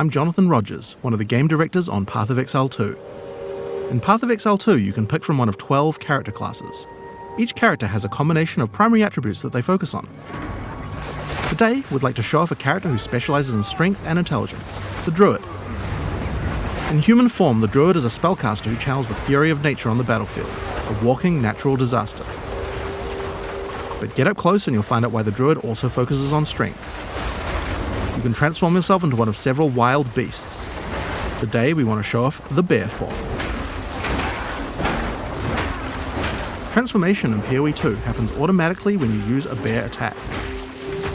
I'm Jonathan Rogers, one of the game directors on Path of Exile 2. In Path of Exile 2, you can pick from one of 12 character classes. Each character has a combination of primary attributes that they focus on. Today, we'd like to show off a character who specializes in strength and intelligence, the Druid. In human form, the Druid is a spellcaster who channels the fury of nature on the battlefield, a walking natural disaster. But get up close and you'll find out why the Druid also focuses on strength. You can transform yourself into one of several wild beasts. Today we want to show off the bear form. Transformation in PoE 2 happens automatically when you use a bear attack.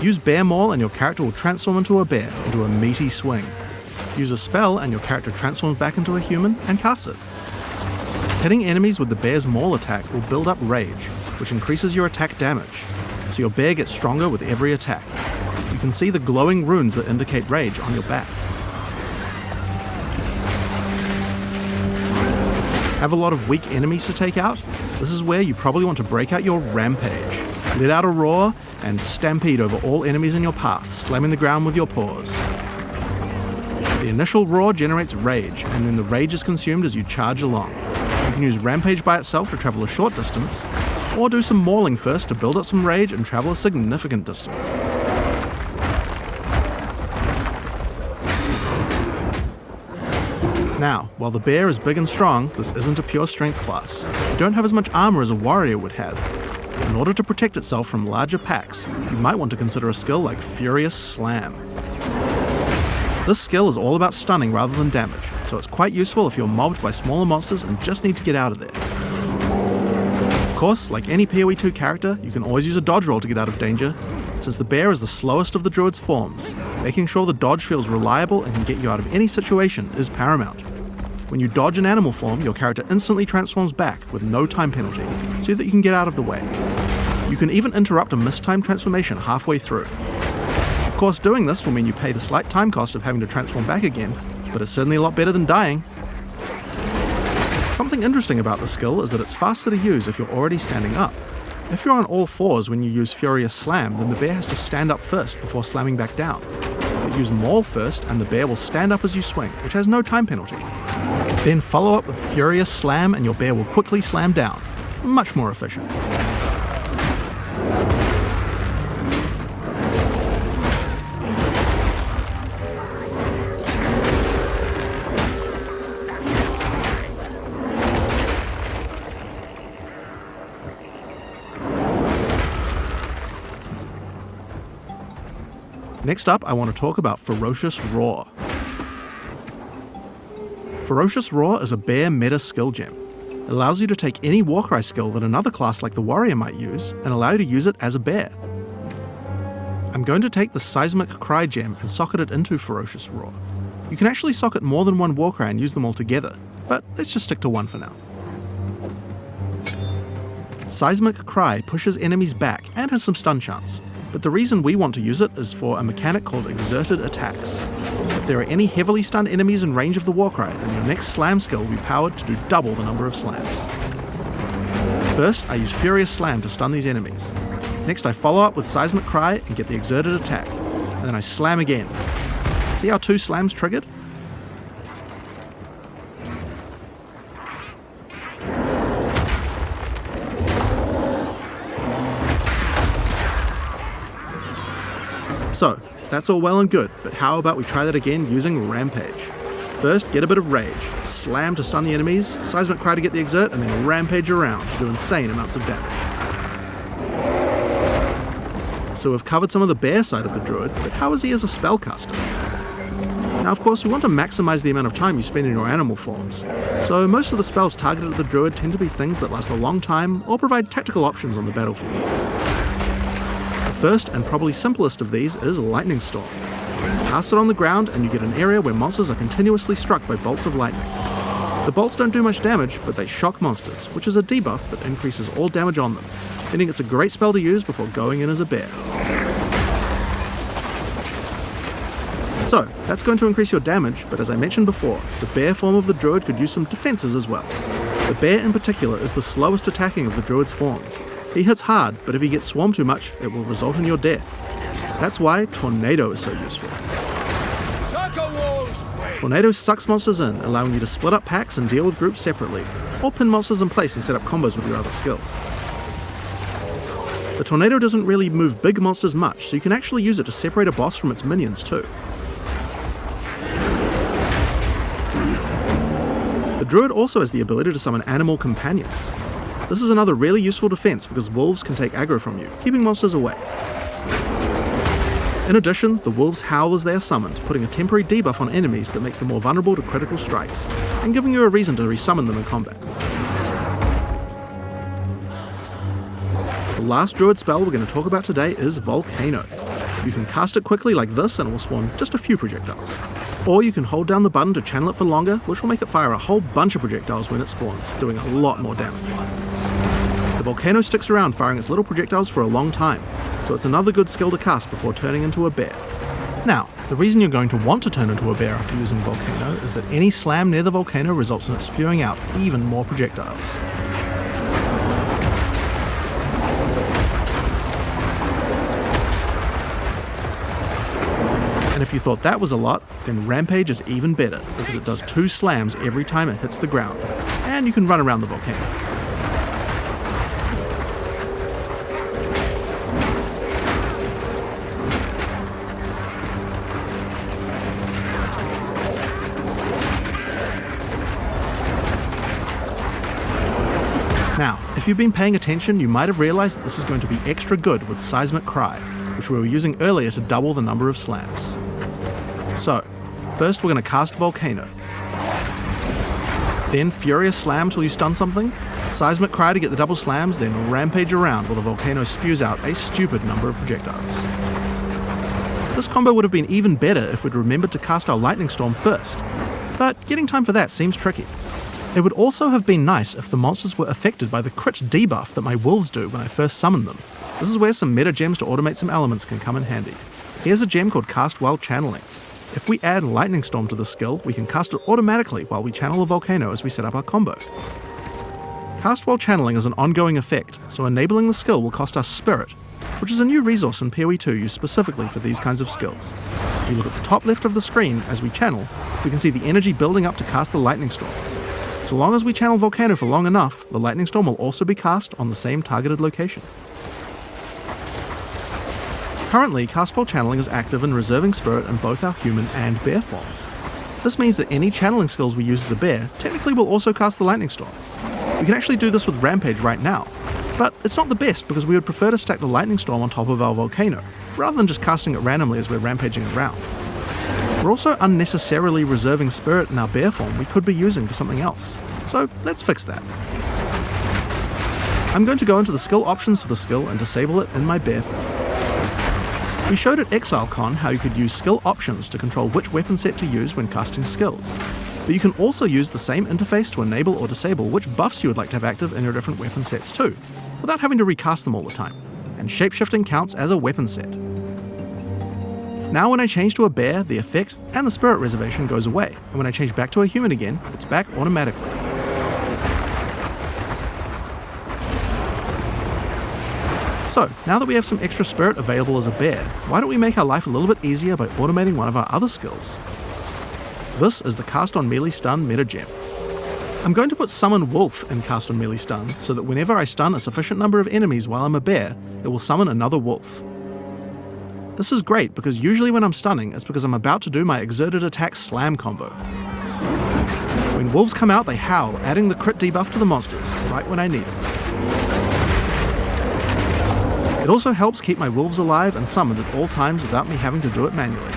Use Bear Maul and your character will transform into a bear, into a meaty swing. Use a spell and your character transforms back into a human and casts it. Hitting enemies with the Bear's Maul attack will build up rage, which increases your attack damage, so your bear gets stronger with every attack. You can see the glowing runes that indicate rage on your back. Have a lot of weak enemies to take out? This is where you probably want to break out your Rampage. Let out a roar and stampede over all enemies in your path, slamming the ground with your paws. The initial roar generates rage, and then the rage is consumed as you charge along. You can use Rampage by itself to travel a short distance, or do some mauling first to build up some rage and travel a significant distance. Now, while the bear is big and strong, this isn't a pure strength class. You don't have as much armor as a warrior would have. In order to protect itself from larger packs, you might want to consider a skill like Furious Slam. This skill is all about stunning rather than damage, so it's quite useful if you're mobbed by smaller monsters and just need to get out of there. Of course, like any PoE 2 character, you can always use a dodge roll to get out of danger. Since the bear is the slowest of the druid's forms, making sure the dodge feels reliable and can get you out of any situation is paramount. When you dodge an animal form, your character instantly transforms back with no time penalty, so that you can get out of the way. You can even interrupt a mistimed transformation halfway through. Of course, doing this will mean you pay the slight time cost of having to transform back again, but it's certainly a lot better than dying. Something interesting about this skill is that it's faster to use if you're already standing up. If you're on all fours when you use Furious Slam, then the bear has to stand up first before slamming back down. But use Maul first and the bear will stand up as you swing, which has no time penalty. Then follow up with Furious Slam and your bear will quickly slam down. Much more efficient. Next up, I want to talk about Ferocious Roar. Ferocious Roar is a bear meta skill gem. It allows you to take any Warcry skill that another class like the Warrior might use and allow you to use it as a bear. I'm going to take the Seismic Cry gem and socket it into Ferocious Roar. You can actually socket more than one Warcry and use them all together, but let's just stick to one for now. Seismic Cry pushes enemies back and has some stun chance, but the reason we want to use it is for a mechanic called Exerted Attacks. If there are any heavily stunned enemies in range of the Warcry, then your next slam skill will be powered to do double the number of slams. First, I use Furious Slam to stun these enemies. Next, I follow up with Seismic Cry and get the Exerted Attack, and then I slam again. See how 2 slams triggered? So, that's all well and good, but how about we try that again using Rampage? First, get a bit of rage, slam to stun the enemies, Seismic Cry to get the exert, and then rampage around to do insane amounts of damage. So we've covered some of the bear side of the druid, but how is he as a spellcaster? Now of course we want to maximize the amount of time you spend in your animal forms, so most of the spells targeted at the druid tend to be things that last a long time or provide tactical options on the battlefield. The first and probably simplest of these is Lightning Storm. Cast it on the ground and you get an area where monsters are continuously struck by bolts of lightning. The bolts don't do much damage, but they shock monsters, which is a debuff that increases all damage on them, meaning it's a great spell to use before going in as a bear. So, that's going to increase your damage, but as I mentioned before, the bear form of the druid could use some defenses as well. The bear in particular is the slowest attacking of the druid's forms. He hits hard, but if he gets swarmed too much, it will result in your death. That's why Tornado is so useful. Sucker Walls Tornado sucks monsters in, allowing you to split up packs and deal with groups separately, or pin monsters in place and set up combos with your other skills. The Tornado doesn't really move big monsters much, so you can actually use it to separate a boss from its minions too. The Druid also has the ability to summon animal companions. This is another really useful defense because wolves can take aggro from you, keeping monsters away. In addition, the wolves howl as they are summoned, putting a temporary debuff on enemies that makes them more vulnerable to critical strikes, and giving you a reason to resummon them in combat. The last Druid spell we're going to talk about today is Volcano. You can cast it quickly like this and it will spawn just a few projectiles. Or you can hold down the button to channel it for longer, which will make it fire a whole bunch of projectiles when it spawns, doing a lot more damage. The Volcano sticks around firing its little projectiles for a long time, so it's another good skill to cast before turning into a bear. Now, the reason you're going to want to turn into a bear after using Volcano is that any slam near the Volcano results in it spewing out even more projectiles. And if you thought that was a lot, then Rampage is even better, because it does 2 slams every time it hits the ground, and you can run around the volcano. Now, if you've been paying attention, you might have realized that this is going to be extra good with Seismic Cry, which we were using earlier to double the number of slams. So, first we're going to cast Volcano. Then Furious Slam till you stun something, Seismic Cry to get the double slams, then Rampage around while the Volcano spews out a stupid number of projectiles. This combo would have been even better if we'd remembered to cast our Lightning Storm first, but getting time for that seems tricky. It would also have been nice if the monsters were affected by the crit debuff that my wolves do when I first summon them. This is where some meta gems to automate some elements can come in handy. Here's a gem called Cast While Channeling. If we add Lightning Storm to the skill, we can cast it automatically while we channel a Volcano as we set up our combo. Cast While Channeling is an ongoing effect, so enabling the skill will cost us Spirit, which is a new resource in PoE 2 used specifically for these kinds of skills. If you look at the top left of the screen as we channel, we can see the energy building up to cast the Lightning Storm. So long as we channel Volcano for long enough, the Lightning Storm will also be cast on the same targeted location. Currently, Cast While Channeling is active in reserving Spirit in both our human and bear forms. This means that any channeling skills we use as a bear technically will also cast the Lightning Storm. We can actually do this with Rampage right now, but it's not the best because we would prefer to stack the Lightning Storm on top of our Volcano, rather than just casting it randomly as we're rampaging around. We're also unnecessarily reserving Spirit in our bear form we could be using for something else, so let's fix that. I'm going to go into the skill options for the skill and disable it in my bear form. We showed at ExileCon how you could use skill options to control which weapon set to use when casting skills, but you can also use the same interface to enable or disable which buffs you would like to have active in your different weapon sets too, without having to recast them all the time, and shapeshifting counts as a weapon set. Now when I change to a bear, the effect and the spirit reservation goes away, and when I change back to a human again, it's back automatically. So, now that we have some extra spirit available as a bear, why don't we make our life a little bit easier by automating one of our other skills? This is the Cast on Melee Stun meta gem. I'm going to put Summon Wolf in Cast on Melee Stun, so that whenever I stun a sufficient number of enemies while I'm a bear, it will summon another wolf. This is great because usually when I'm stunning, it's because I'm about to do my exerted attack slam combo. When wolves come out, they howl, adding the crit debuff to the monsters, right when I need it. It also helps keep my wolves alive and summoned at all times without me having to do it manually.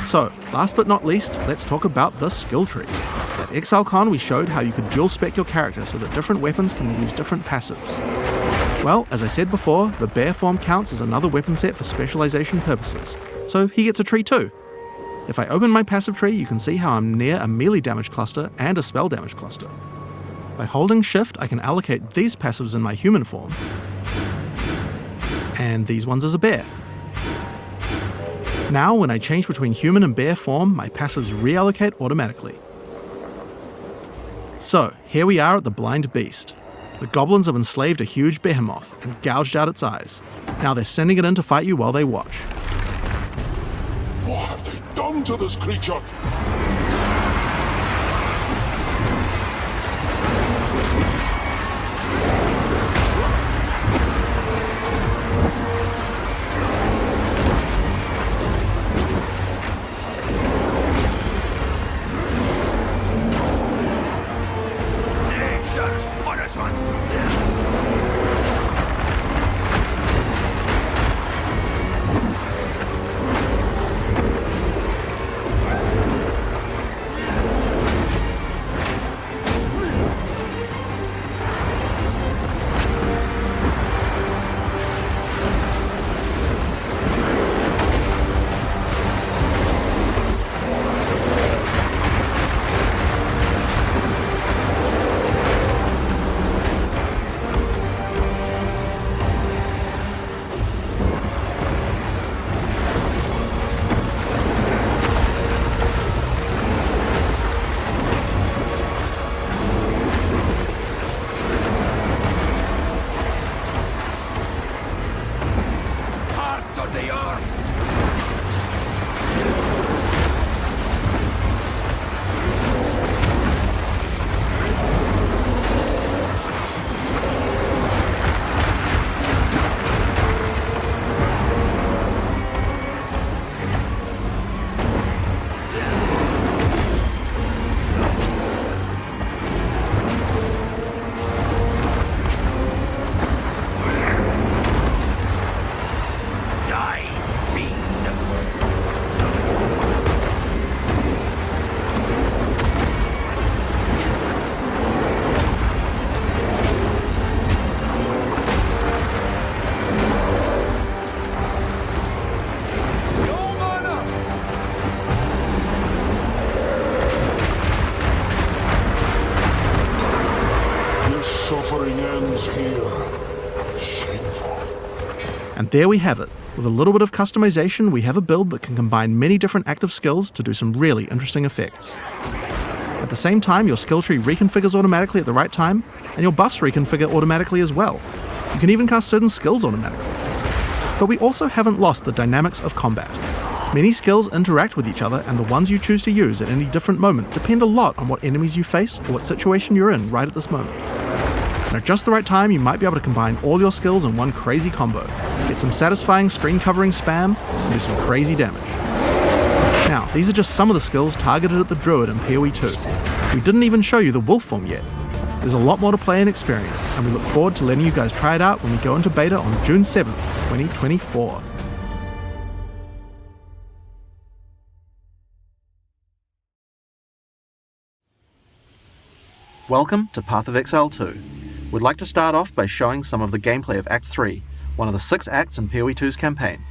So, last but not least, let's talk about the skill tree. At ExileCon we showed how you could dual spec your character so that different weapons can use different passives. Well, as I said before, the bear form counts as another weapon set for specialization purposes, so he gets a tree too. If I open my passive tree, you can see how I'm near a melee damage cluster and a spell damage cluster. By holding shift, I can allocate these passives in my human form, and these ones as a bear. Now, when I change between human and bear form, my passives reallocate automatically, So, here we are at the Blind Beast. The goblins have enslaved a huge behemoth and gouged out its eyes. Now they're sending it in to fight you while they watch. What have they done to this creature? Suffering ends here. Shameful. And there we have it. With a little bit of customization, we have a build that can combine many different active skills to do some really interesting effects. At the same time, your skill tree reconfigures automatically at the right time, and your buffs reconfigure automatically as well. You can even cast certain skills automatically. But we also haven't lost the dynamics of combat. Many skills interact with each other, and the ones you choose to use at any different moment depend a lot on what enemies you face or what situation you're in right at this moment. And at just the right time, you might be able to combine all your skills in one crazy combo, get some satisfying screen covering spam, and do some crazy damage. Now, these are just some of the skills targeted at the Druid in PoE 2. We didn't even show you the Wolf form yet. There's a lot more to play and experience, and we look forward to letting you guys try it out when we go into beta on June 7th, 2024. Welcome to Path of Exile 2. We'd like to start off by showing some of the gameplay of Act 3, one of the 6 acts in PoE 2's campaign.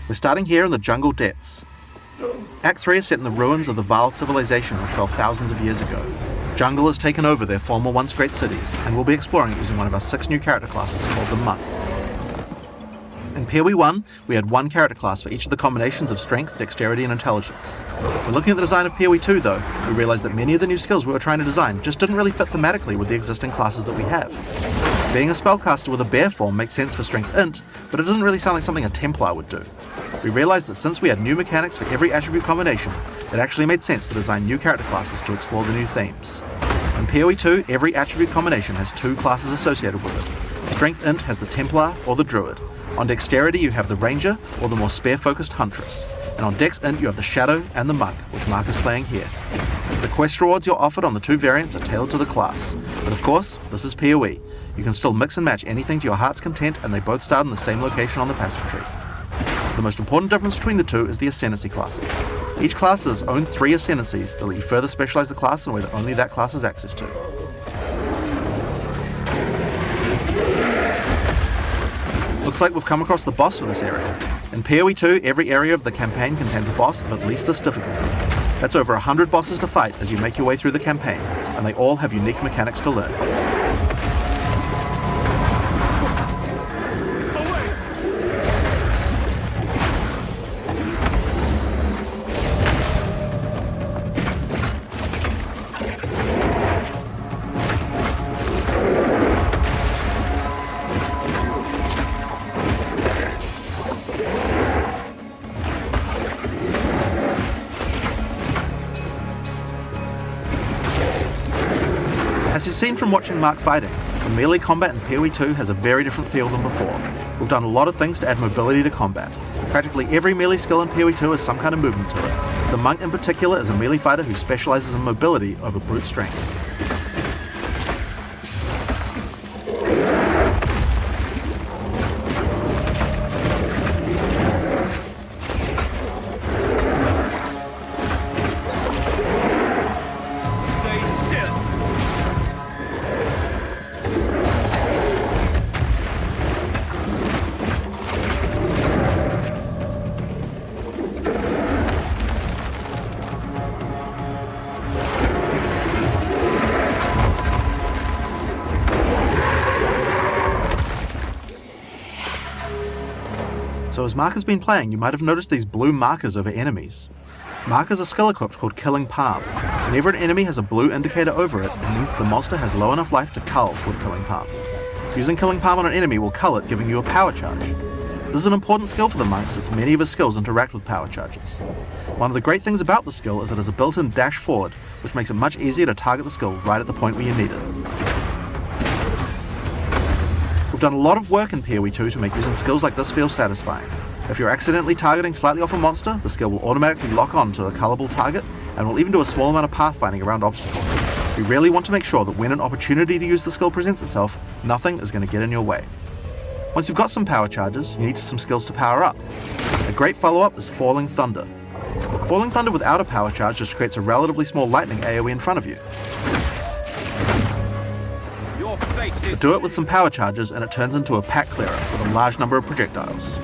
We're starting here in the jungle depths. Act 3 is set in the ruins of the Vaal civilization which fell thousands of years ago. Jungle has taken over their former once great cities, and we'll be exploring it using one of our 6 new character classes called the Monk. In PoE 1, we had 1 character class for each of the combinations of strength, dexterity, and intelligence. When looking at the design of PoE 2 though, we realized that many of the new skills we were trying to design just didn't really fit thematically with the existing classes that we have. Being a spellcaster with a bear form makes sense for strength int, but it doesn't really sound like something a Templar would do. We realized that since we had new mechanics for every attribute combination, it actually made sense to design new character classes to explore the new themes. In PoE 2, every attribute combination has 2 classes associated with it. Strength int has the Templar or the Druid. On dexterity you have the Ranger or the more spear-focused Huntress. And on dex int you have the Shadow and the Monk, which Mark is playing here. The quest rewards you're offered on the 2 variants are tailored to the class. But of course, this is PoE. You can still mix and match anything to your heart's content, and they both start in the same location on the passive tree. The most important difference between the 2 is the ascendancy classes. Each class has its own 3 ascendancies that let you further specialize the class in a way that only that class has access to. Looks like we've come across the boss for this area. In PoE 2, every area of the campaign contains a boss of at least this difficulty. That's over 100 bosses to fight as you make your way through the campaign, and they all have unique mechanics to learn. As you've seen from watching Mark fighting, the melee combat in PoE 2 has a very different feel than before. We've done a lot of things to add mobility to combat. Practically every melee skill in PoE 2 has some kind of movement to it. The monk in particular is a melee fighter who specializes in mobility over brute strength. So as Mark has been playing, you might have noticed these blue markers over enemies. Mark is a skill equipped called Killing Palm. Whenever an enemy has a blue indicator over it, it means the monster has low enough life to cull with Killing Palm. Using Killing Palm on an enemy will cull it, giving you a power charge. This is an important skill for the monk since many of his skills interact with power charges. One of the great things about the skill is it has a built-in dash forward, which makes it much easier to target the skill right at the point where you need it. We've done a lot of work in PoE 2 to make using skills like this feel satisfying. If you're accidentally targeting slightly off a monster, the skill will automatically lock on to a cullable target, and will even do a small amount of pathfinding around obstacles. We really want to make sure that when an opportunity to use the skill presents itself, nothing is going to get in your way. Once you've got some power charges, you need some skills to power up. A great follow-up is Falling Thunder. Falling Thunder without a power charge just creates a relatively small lightning AoE in front of you. But do it with some power charges and it turns into a pack clearer with a large number of projectiles.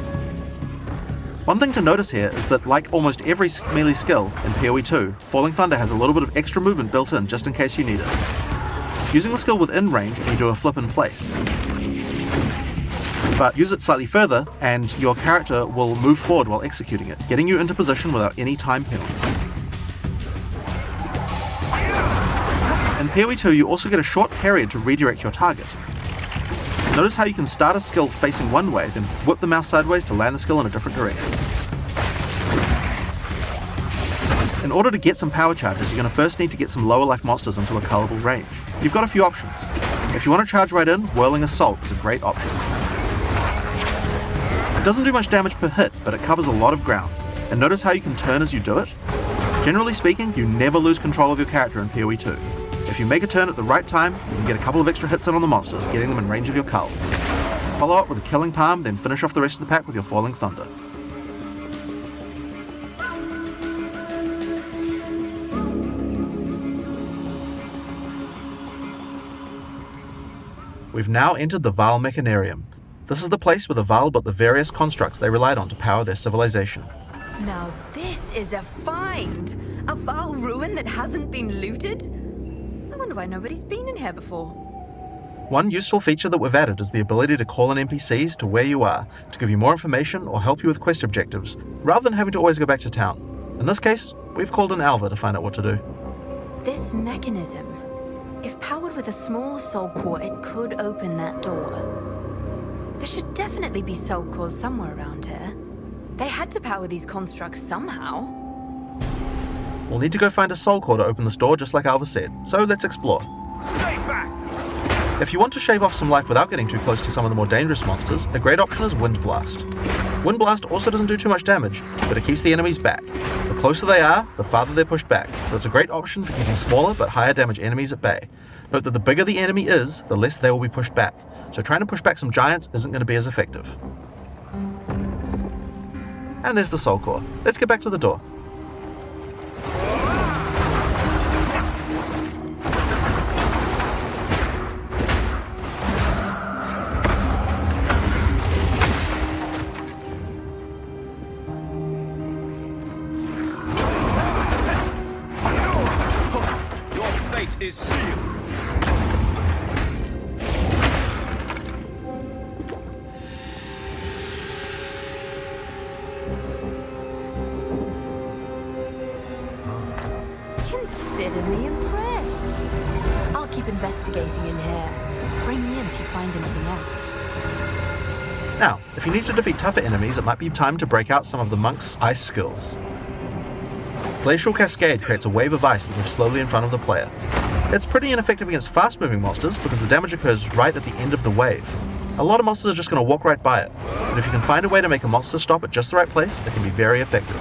One thing to notice here is that, like almost every melee skill in PoE 2, Falling Thunder has a little bit of extra movement built in just in case you need it. Using the skill within range, you do a flip in place. But use it slightly further and your character will move forward while executing it, getting you into position without any time penalty. In PoE 2, you also get a short period to redirect your target. Notice how you can start a skill facing one way, then whip the mouse sideways to land the skill in a different direction. In order to get some power charges, you're going to first need to get some lower life monsters into a cullable range. You've got a few options. If you want to charge right in, Whirling Assault is a great option. It doesn't do much damage per hit, but it covers a lot of ground. And notice how you can turn as you do it? Generally speaking, you never lose control of your character in PoE 2. If you make a turn at the right time, you can get a couple of extra hits in on the monsters, getting them in range of your cull. Follow up with a Killing Palm, then finish off the rest of the pack with your Falling Thunder. We've now entered the Vaal Mechanarium. This is the place where the Vaal built the various constructs they relied on to power their civilization. Now this is a find! A Vaal ruin that hasn't been looted? I wonder why nobody's been in here before. One useful feature that we've added is the ability to call in NPCs to where you are, to give you more information or help you with quest objectives, rather than having to always go back to town. In this case, we've called in Alva to find out what to do. This mechanism, if powered with a small soul core, it could open that door. There should definitely be soul cores somewhere around here. They had to power these constructs somehow. We'll need to go find a soul core to open this door, just like Alva said, so let's explore. Stay back! If you want to shave off some life without getting too close to some of the more dangerous monsters, a great option is Wind Blast. Wind Blast also doesn't do too much damage, but it keeps the enemies back. The closer they are, the farther they're pushed back, so it's a great option for keeping smaller but higher damage enemies at bay. Note that the bigger the enemy is, the less they will be pushed back, so trying to push back some giants isn't going to be as effective. And there's the soul core. Let's get back to the door. Is sealed. Consider me impressed. I'll keep investigating in here. Bring me in if you find anything else. Now, if you need to defeat tougher enemies, it might be time to break out some of the monk's ice skills. Glacial Cascade creates a wave of ice that moves slowly in front of the player. It's pretty ineffective against fast-moving monsters because the damage occurs right at the end of the wave. A lot of monsters are just going to walk right by it, but if you can find a way to make a monster stop at just the right place, it can be very effective.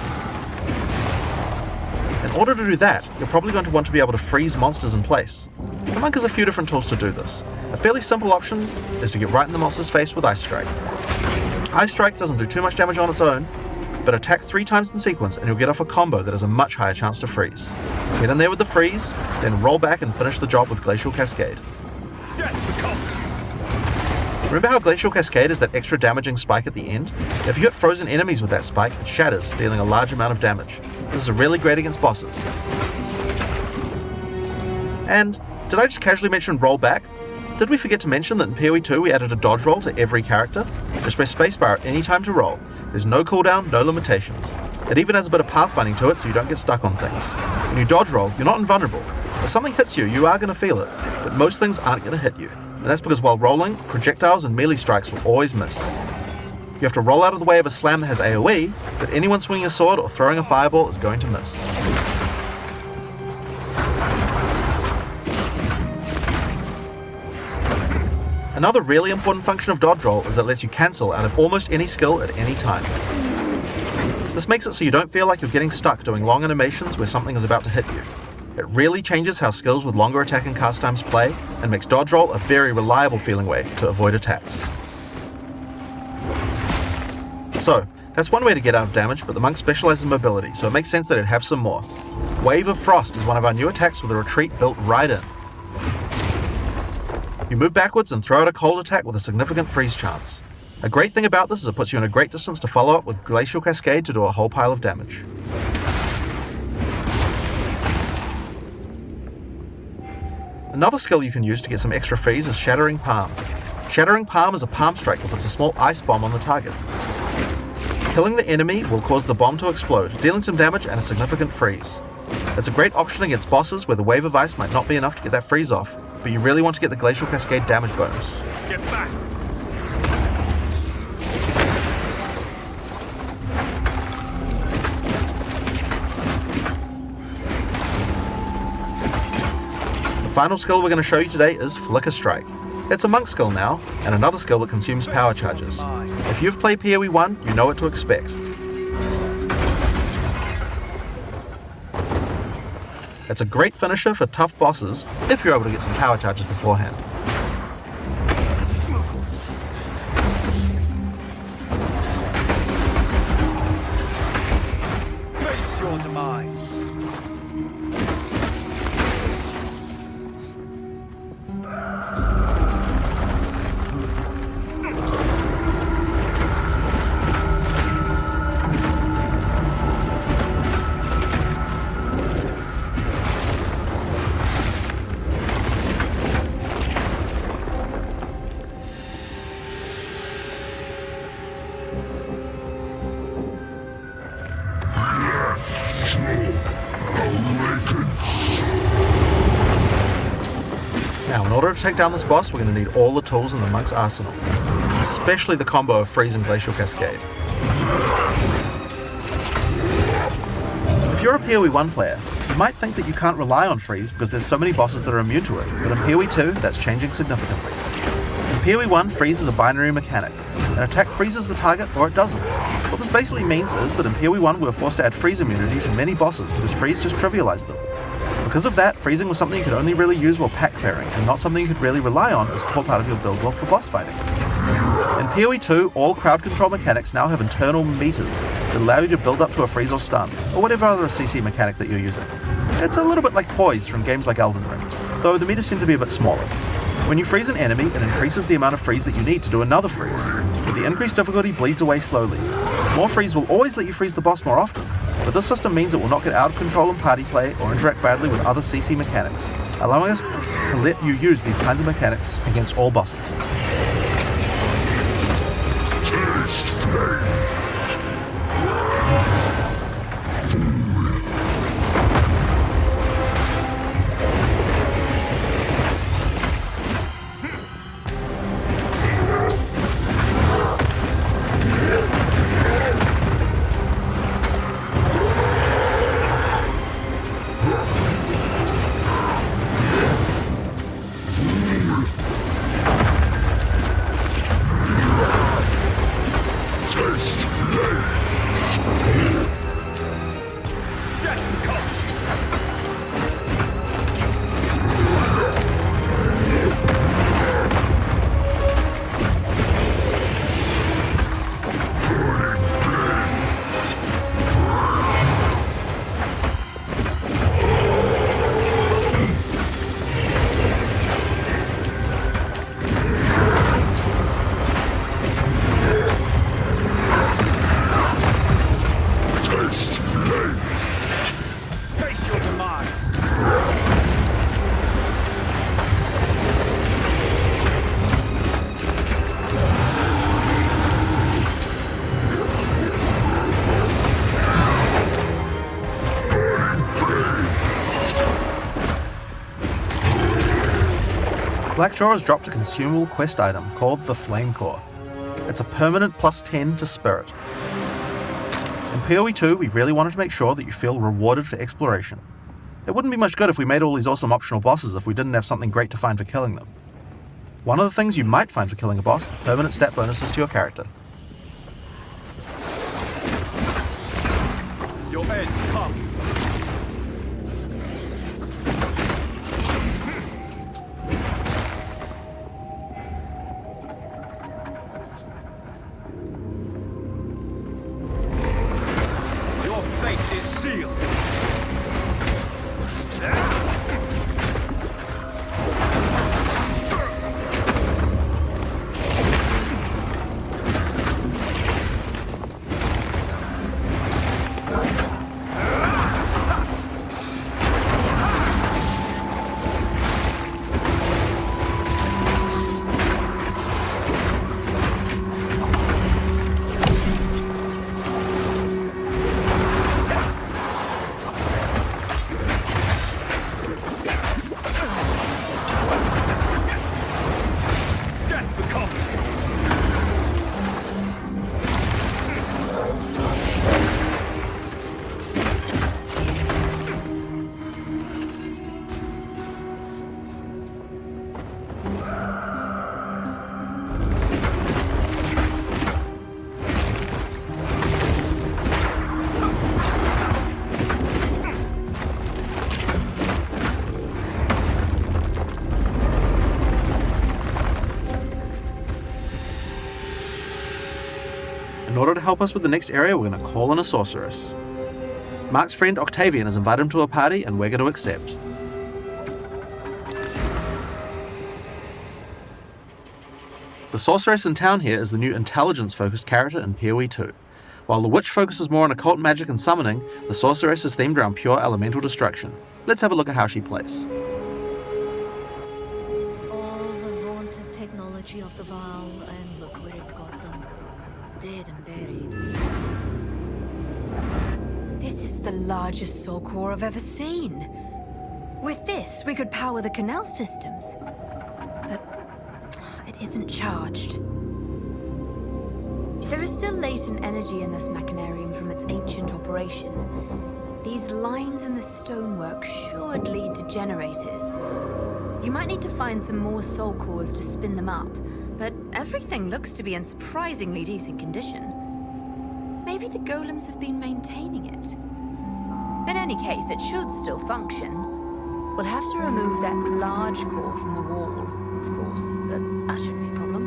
In order to do that, you're probably going to want to be able to freeze monsters in place. The monk has a few different tools to do this. A fairly simple option is to get right in the monster's face with Ice Strike. Ice Strike doesn't do too much damage on its own, but attack 3 times in sequence and you'll get off a combo that has a much higher chance to freeze. Get in there with the freeze, then roll back and finish the job with Glacial Cascade. Remember how Glacial Cascade is that extra damaging spike at the end? If you hit frozen enemies with that spike, it shatters, dealing a large amount of damage. This is really great against bosses. And did I just casually mention roll back? Did we forget to mention that in PoE 2 we added a dodge roll to every character? Just press spacebar at any time to roll. There's no cooldown, no limitations. It even has a bit of pathfinding to it so you don't get stuck on things. When you dodge roll, you're not invulnerable. If something hits you, you are going to feel it, but most things aren't going to hit you. And that's because while rolling, projectiles and melee strikes will always miss. You have to roll out of the way of a slam that has AoE, but anyone swinging a sword or throwing a fireball is going to miss. Another really important function of dodge roll is that it lets you cancel out of almost any skill at any time. This makes it so you don't feel like you're getting stuck doing long animations where something is about to hit you. It really changes how skills with longer attack and cast times play, and makes dodge roll a very reliable feeling way to avoid attacks. So, that's one way to get out of damage, but the monk specializes in mobility, so it makes sense that it'd have some more. Wave of Frost is one of our new attacks with a retreat built right in. You move backwards and throw out a cold attack with a significant freeze chance. A great thing about this is it puts you in a great distance to follow up with Glacial Cascade to do a whole pile of damage. Another skill you can use to get some extra freeze is Shattering Palm. Shattering Palm is a palm strike that puts a small ice bomb on the target. Killing the enemy will cause the bomb to explode, dealing some damage and a significant freeze. It's a great option against bosses where the wave of ice might not be enough to get that freeze off, but you really want to get the Glacial Cascade damage bonus. Get back! The final skill we're going to show you today is Flicker Strike. It's a monk skill now, and another skill that consumes power charges. If you've played PoE 1, you know what to expect. It's a great finisher for tough bosses if you're able to get some power charges beforehand. Face your demise. Now, in order to take down this boss, we're going to need all the tools in the monk's arsenal, especially the combo of Freeze and Glacial Cascade. If you're a PoE 1 player, you might think that you can't rely on Freeze because there's so many bosses that are immune to it, but in PoE 2, that's changing significantly. In PoE 1, Freeze is a binary mechanic. An attack freezes the target or it doesn't. What this basically means is that in PoE 1 we were forced to add freeze immunity to many bosses because Freeze just trivialized them. Because of that, freezing was something you could only really use while pack clearing, and not something you could really rely on as a core part of your build for boss fighting. In PoE 2, all crowd control mechanics now have internal meters that allow you to build up to a freeze or stun, or whatever other CC mechanic that you're using. It's a little bit like poise from games like Elden Ring, though the meters seem to be a bit smaller. When you freeze an enemy, it increases the amount of freeze that you need to do another freeze, but the increased difficulty bleeds away slowly. More freeze will always let you freeze the boss more often, but this system means it will not get out of control in party play or interact badly with other CC mechanics, allowing us to let you use these kinds of mechanics against all bosses. Blackjaw has dropped a consumable quest item called the Flame Core. It's a permanent +10 to Spirit. In PoE 2, we really wanted to make sure that you feel rewarded for exploration. It wouldn't be much good if we made all these awesome optional bosses if we didn't have something great to find for killing them. One of the things you might find for killing a boss are permanent stat bonuses to your character. Your end comes. Your fate is sealed. In order to help us with the next area, we're going to call in a sorceress. Mark's friend Octavian has invited him to a party, and we're going to accept. The sorceress in town here is the new intelligence-focused character in PoE 2. While the witch focuses more on occult magic and summoning, the sorceress is themed around pure elemental destruction. Let's have a look at how she plays. All the vaunted technology of the Val, and look where it got them. Dead and buried. This is the largest soul core I've ever seen. With this, we could power the canal systems. But it isn't charged. There is still latent energy in this machinarium from its ancient operation. These lines in the stonework should lead to generators. You might need to find some more soul cores to spin them up, but everything looks to be in surprisingly decent condition. Maybe the golems have been maintaining it. In any case, it should still function. We'll have to remove that large core from the wall, of course, but that shouldn't be a problem.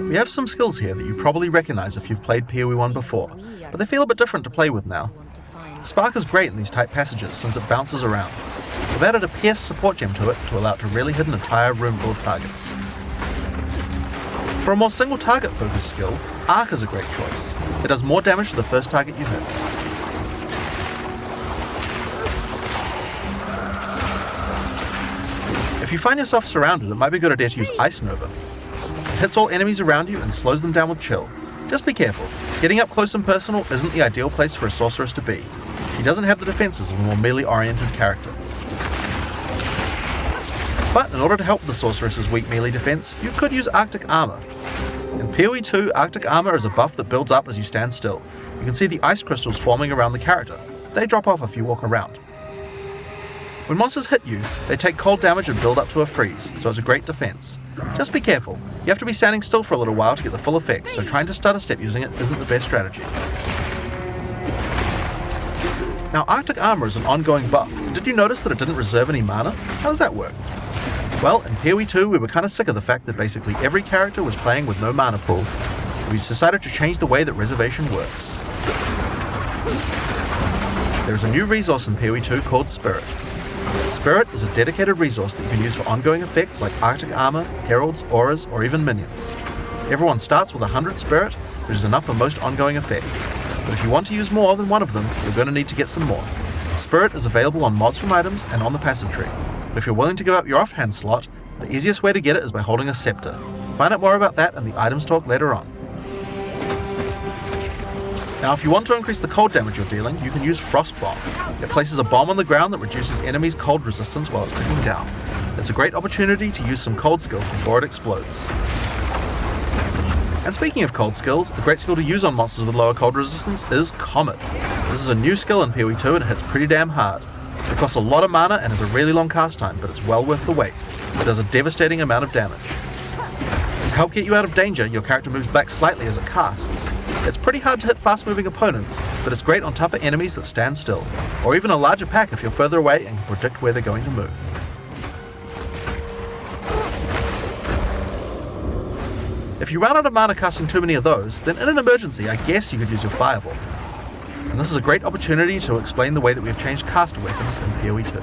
We have some skills here that you probably recognize if you've played PoE 1 before, but they feel a bit different to play with now. Spark is great in these tight passages since it bounces around. We've added a Pierce support gem to it to allow it to really hit an entire room full of targets. For a more single target focused skill, Arc is a great choice. It does more damage to the first target you hit. If you find yourself surrounded, it might be a good idea to use Ice Nova. It hits all enemies around you and slows them down with chill. Just be careful. Getting up close and personal isn't the ideal place for a sorceress to be. He doesn't have the defenses of a more melee-oriented character. But in order to help the sorceress's weak melee defense, you could use Arctic Armor. In PoE 2, Arctic Armor is a buff that builds up as you stand still. You can see the ice crystals forming around the character. They drop off if you walk around. When monsters hit you, they take cold damage and build up to a freeze, so it's a great defense. Just be careful. You have to be standing still for a little while to get the full effect, so trying to stutter step using it isn't the best strategy. Now, Arctic Armor is an ongoing buff. Did you notice that it didn't reserve any mana? How does that work? Well, in PoE 2, we were kind of sick of the fact that basically every character was playing with no mana pool. We decided to change the way that reservation works. There's a new resource in PoE 2 called Spirit. Spirit is a dedicated resource that you can use for ongoing effects like Arctic Armor, Heralds, Auras, or even Minions. Everyone starts with 100 Spirit, which is enough for most ongoing effects. But if you want to use more than one of them, you're going to need to get some more. Spirit is available on mods from items and on the passive tree. But if you're willing to give up your offhand slot, the easiest way to get it is by holding a scepter. Find out more about that in the items talk later on. Now, if you want to increase the cold damage you're dealing, you can use Frost Bomb. It places a bomb on the ground that reduces enemies' cold resistance while it's ticking down. It's a great opportunity to use some cold skills before it explodes. And speaking of cold skills, a great skill to use on monsters with lower cold resistance is Comet. This is a new skill in PoE 2 and it hits pretty damn hard. It costs a lot of mana and has a really long cast time, but it's well worth the wait. It does a devastating amount of damage. To help get you out of danger, your character moves back slightly as it casts. It's pretty hard to hit fast-moving opponents, but it's great on tougher enemies that stand still, or even a larger pack if you're further away and can predict where they're going to move. If you run out of mana casting too many of those, then in an emergency, I guess you could use your Fireball. And this is a great opportunity to explain the way that we have changed caster weapons in PoE 2.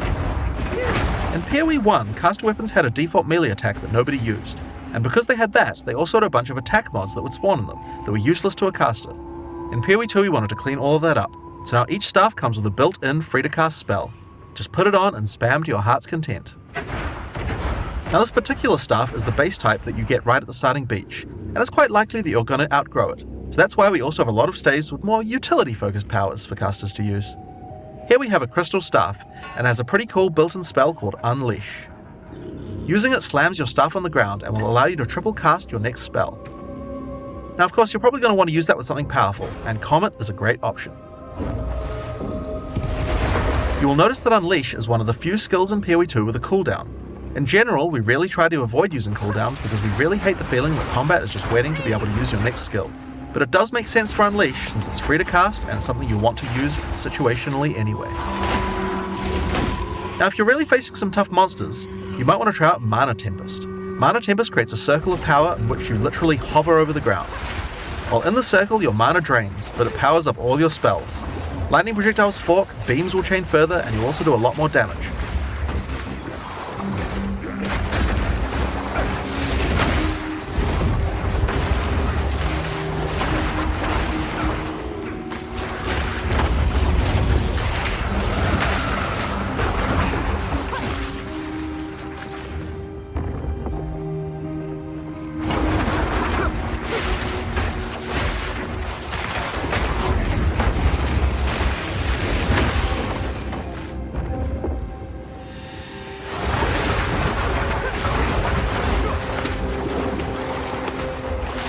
In PoE 1, caster weapons had a default melee attack that nobody used, and because they had that, they also had a bunch of attack mods that would spawn in them, that were useless to a caster. In PoE 2 we wanted to clean all of that up, so now each staff comes with a built-in free-to-cast spell. Just put it on and spam to your heart's content. Now this particular staff is the base type that you get right at the starting beach, and it's quite likely that you're going to outgrow it, so that's why we also have a lot of staves with more utility-focused powers for casters to use. Here we have a crystal staff, and has a pretty cool built-in spell called Unleash. Using it slams your staff on the ground and will allow you to triple cast your next spell. Now of course you're probably going to want to use that with something powerful, and Comet is a great option. You will notice that Unleash is one of the few skills in PoE 2 with a cooldown. In general, we really try to avoid using cooldowns because we really hate the feeling that combat is just waiting to be able to use your next skill. But it does make sense for Unleash since it's free to cast and it's something you want to use situationally anyway. Now if you're really facing some tough monsters, you might want to try out Mana Tempest. Mana Tempest creates a circle of power in which you literally hover over the ground. While in the circle, your mana drains, but it powers up all your spells. Lightning projectiles fork, beams will chain further, and you'll also do a lot more damage.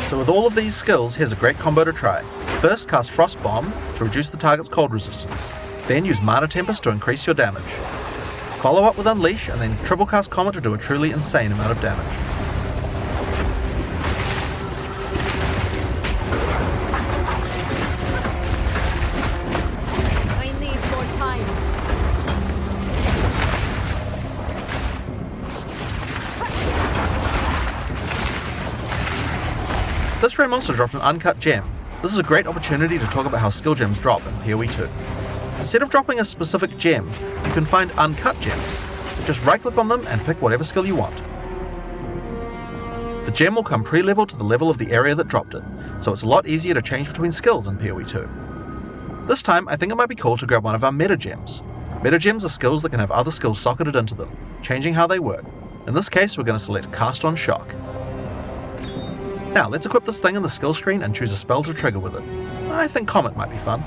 So with all of these skills, here's a great combo to try. First, cast Frost Bomb to reduce the target's cold resistance. Then use Mana Tempest to increase your damage. Follow up with Unleash, and then triple cast Comet to do a truly insane amount of damage. I need more time. This rare monster dropped an uncut gem. This is a great opportunity to talk about how skill gems drop in PoE 2. Instead of dropping a specific gem, you can find uncut gems. Just right-click on them and pick whatever skill you want. The gem will come pre-leveled to the level of the area that dropped it, so it's a lot easier to change between skills in PoE 2. This time, I think it might be cool to grab one of our meta gems. Meta gems are skills that can have other skills socketed into them, changing how they work. In this case, we're going to select Cast on Shock. Now, let's equip this thing in the skill screen and choose a spell to trigger with it. I think Comet might be fun.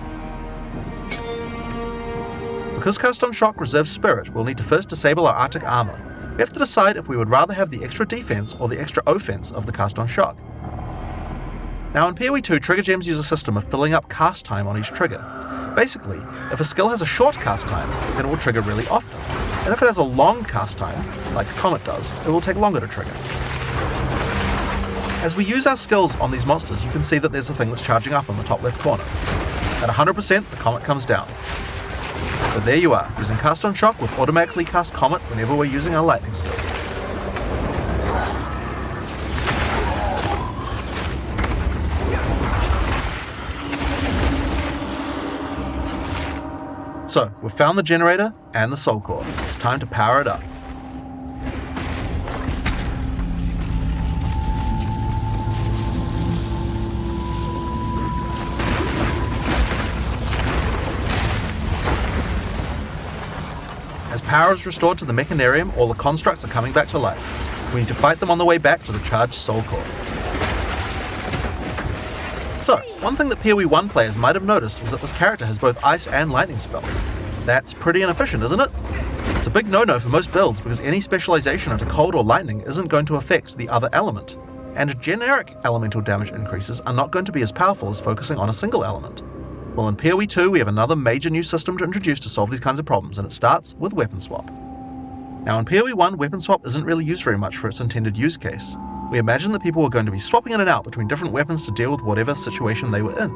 Because Cast on Shock reserves Spirit, we'll need to first disable our Arctic Armor. We have to decide if we would rather have the extra defense or the extra offense of the Cast on Shock. Now in PoE 2, trigger gems use a system of filling up cast time on each trigger. Basically, if a skill has a short cast time, then it will trigger really often. And if it has a long cast time, like Comet does, it will take longer to trigger. As we use our skills on these monsters, you can see that there's a thing that's charging up on the top left corner. At 100%, the Comet comes down. So there you are, using Cast on Shock with automatically cast Comet whenever we're using our lightning skills. So, we've found the generator and the soul core. It's time to power it up. As power is restored to the Mechanarium, all the constructs are coming back to life. We need to fight them on the way back to the charged soul core. So, one thing that PoE 1 players might have noticed is that this character has both ice and lightning spells. That's pretty inefficient, isn't it? It's a big no-no for most builds because any specialization into cold or lightning isn't going to affect the other element, and generic elemental damage increases are not going to be as powerful as focusing on a single element. Well, in PoE 2 we have another major new system to introduce to solve these kinds of problems, and it starts with weapon swap. Now in PoE 1, weapon swap isn't really used very much for its intended use case. We imagined that people were going to be swapping in and out between different weapons to deal with whatever situation they were in.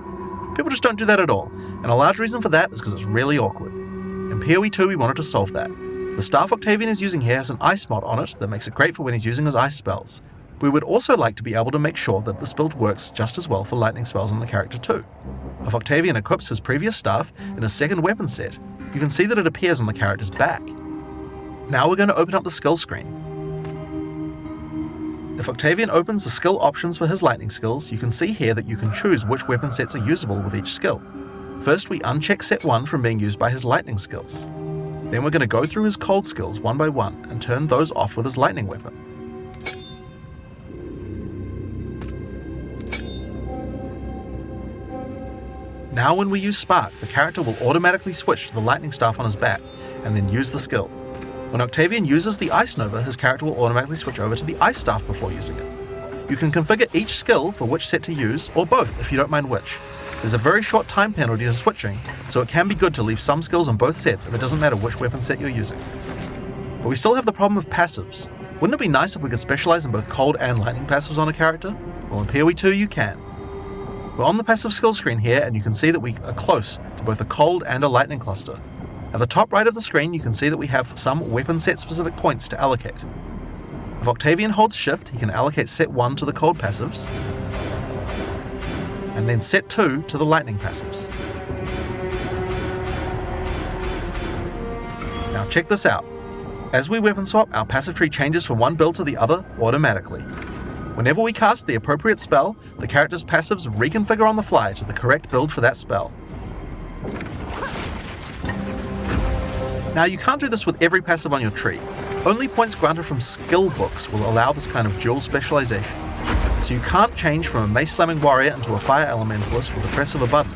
People just don't do that at all, and a large reason for that is because it's really awkward. In PoE 2 we wanted to solve that. The staff Octavian is using here has an ice mod on it that makes it great for when he's using his ice spells. We would also like to be able to make sure that this build works just as well for lightning spells on the character too. If Octavian equips his previous staff in his second weapon set, you can see that it appears on the character's back. Now we're going to open up the skill screen. If Octavian opens the skill options for his lightning skills, you can see here that you can choose which weapon sets are usable with each skill. First we uncheck set 1 from being used by his lightning skills. Then we're going to go through his cold skills one by one and turn those off with his lightning weapon. Now when we use Spark, the character will automatically switch to the lightning staff on his back and then use the skill. When Octavian uses the Ice Nova, his character will automatically switch over to the Ice Staff before using it. You can configure each skill for which set to use, or both if you don't mind which. There's a very short time penalty to switching, so it can be good to leave some skills on both sets if it doesn't matter which weapon set you're using. But we still have the problem of passives. Wouldn't it be nice if we could specialize in both cold and lightning passives on a character? Well, in PoE 2 you can. We're on the passive skill screen here, and you can see that we are close to both a cold and a lightning cluster. At the top right of the screen you can see that we have some weapon set specific points to allocate. If Octavian holds shift, he can allocate set 1 to the cold passives, and then set 2 to the lightning passives. Now check this out. As we weapon swap, our passive tree changes from one build to the other automatically. Whenever we cast the appropriate spell, the character's passives reconfigure on the fly to the correct build for that spell. Now you can't do this with every passive on your tree. Only points granted from skill books will allow this kind of dual specialization. So you can't change from a mace slamming warrior into a fire elementalist with the press of a button,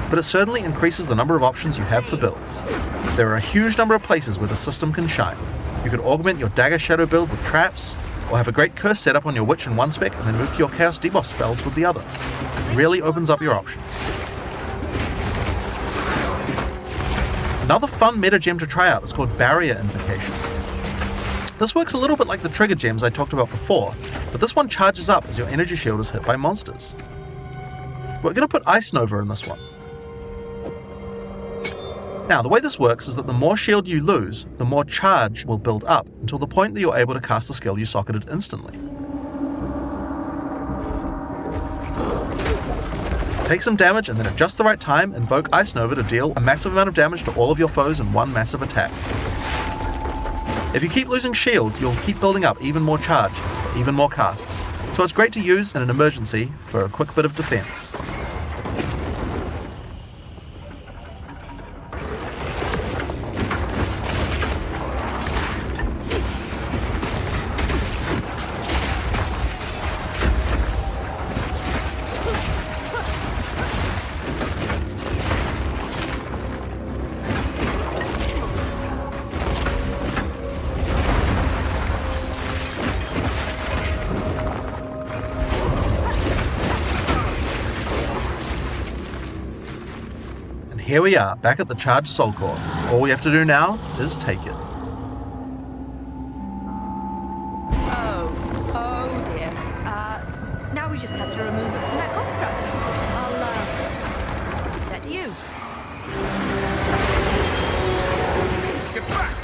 but it certainly increases the number of options you have for builds. There are a huge number of places where the system can shine. You could augment your dagger shadow build with traps, or have a great curse set up on your witch in one spec and then move to your chaos debuff spells with the other. It really opens up your options. Another fun meta gem to try out is called Barrier Invocation. This works a little bit like the trigger gems I talked about before, but this one charges up as your energy shield is hit by monsters. We're going to put Ice Nova in this one. Now, the way this works is that the more shield you lose, the more charge will build up until the point that you're able to cast the skill you socketed instantly. Take some damage and then at just the right time, invoke Ice Nova to deal a massive amount of damage to all of your foes in one massive attack. If you keep losing shield, you'll keep building up even more charge, for even more casts, so it's great to use in an emergency for a quick bit of defense. Here we are, back at the charged soul core. All we have to do now is take it. Oh dear. Now we just have to remove it from that construct. I'll, leave that to you. Get back!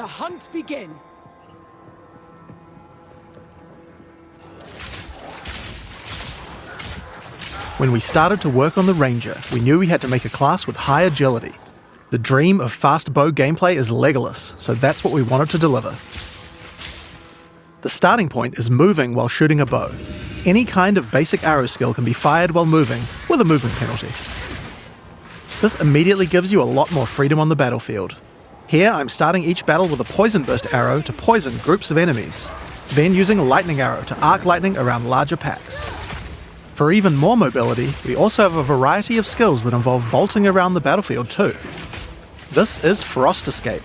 hunt begin. When we started to work on the Ranger, we knew we had to make a class with high agility. The dream of fast bow gameplay is Legolas, so that's what we wanted to deliver. The starting point is moving while shooting a bow. Any kind of basic arrow skill can be fired while moving, with a movement penalty. This immediately gives you a lot more freedom on the battlefield. Here I'm starting each battle with a poison burst arrow to poison groups of enemies, then using a lightning arrow to arc lightning around larger packs. For even more mobility, we also have a variety of skills that involve vaulting around the battlefield too. This is Frost Escape.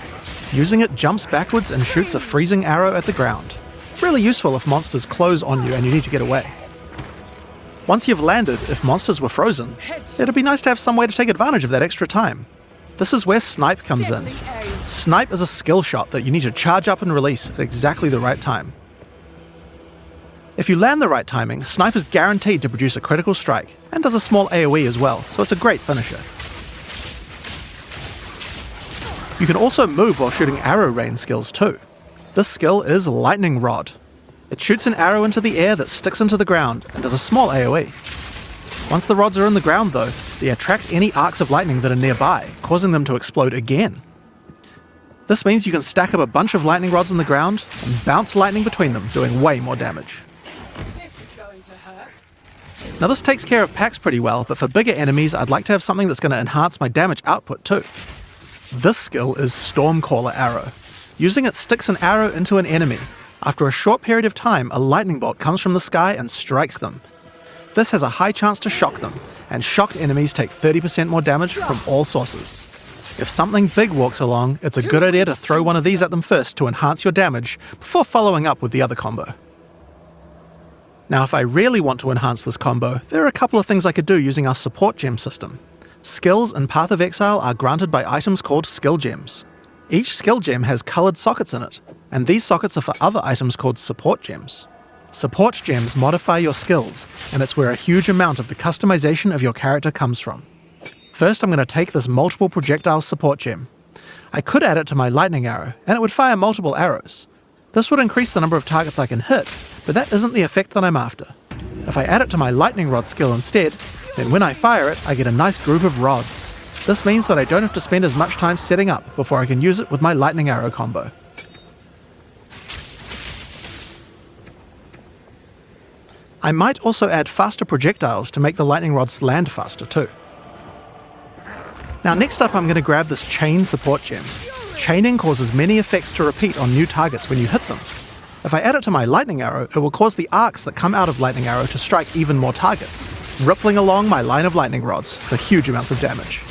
Using it jumps backwards and shoots a freezing arrow at the ground. Really useful if monsters close on you and you need to get away. Once you've landed, if monsters were frozen, it'd be nice to have some way to take advantage of that extra time. This is where Snipe comes in. Snipe is a skill shot that you need to charge up and release at exactly the right time. If you land the right timing, Snipe is guaranteed to produce a critical strike, and does a small AoE as well, so it's a great finisher. You can also move while shooting arrow rain skills too. This skill is Lightning Rod. It shoots an arrow into the air that sticks into the ground, and does a small AoE. Once the rods are in the ground though, they attract any arcs of lightning that are nearby, causing them to explode again. This means you can stack up a bunch of lightning rods on the ground, and bounce lightning between them, doing way more damage. Now this takes care of packs pretty well, but for bigger enemies I'd like to have something that's going to enhance my damage output too. This skill is Stormcaller Arrow. Using it sticks an arrow into an enemy. After a short period of time, a lightning bolt comes from the sky and strikes them. This has a high chance to shock them, and shocked enemies take 30% more damage from all sources. If something big walks along, it's a good idea to throw one of these at them first to enhance your damage, before following up with the other combo. Now if I really want to enhance this combo, there are a couple of things I could do using our support gem system. Skills in Path of Exile are granted by items called skill gems. Each skill gem has coloured sockets in it, and these sockets are for other items called support gems. Support gems modify your skills, and it's where a huge amount of the customization of your character comes from. First I'm going to take this multiple projectile support gem. I could add it to my lightning arrow, and it would fire multiple arrows. This would increase the number of targets I can hit, but that isn't the effect that I'm after. If I add it to my lightning rod skill instead, then when I fire it, I get a nice group of rods. This means that I don't have to spend as much time setting up before I can use it with my lightning arrow combo. I might also add faster projectiles to make the lightning rods land faster too. Now next up I'm going to grab this chain support gem. Chaining causes many effects to repeat on new targets when you hit them. If I add it to my lightning arrow, it will cause the arcs that come out of lightning arrow to strike even more targets, rippling along my line of lightning rods for huge amounts of damage.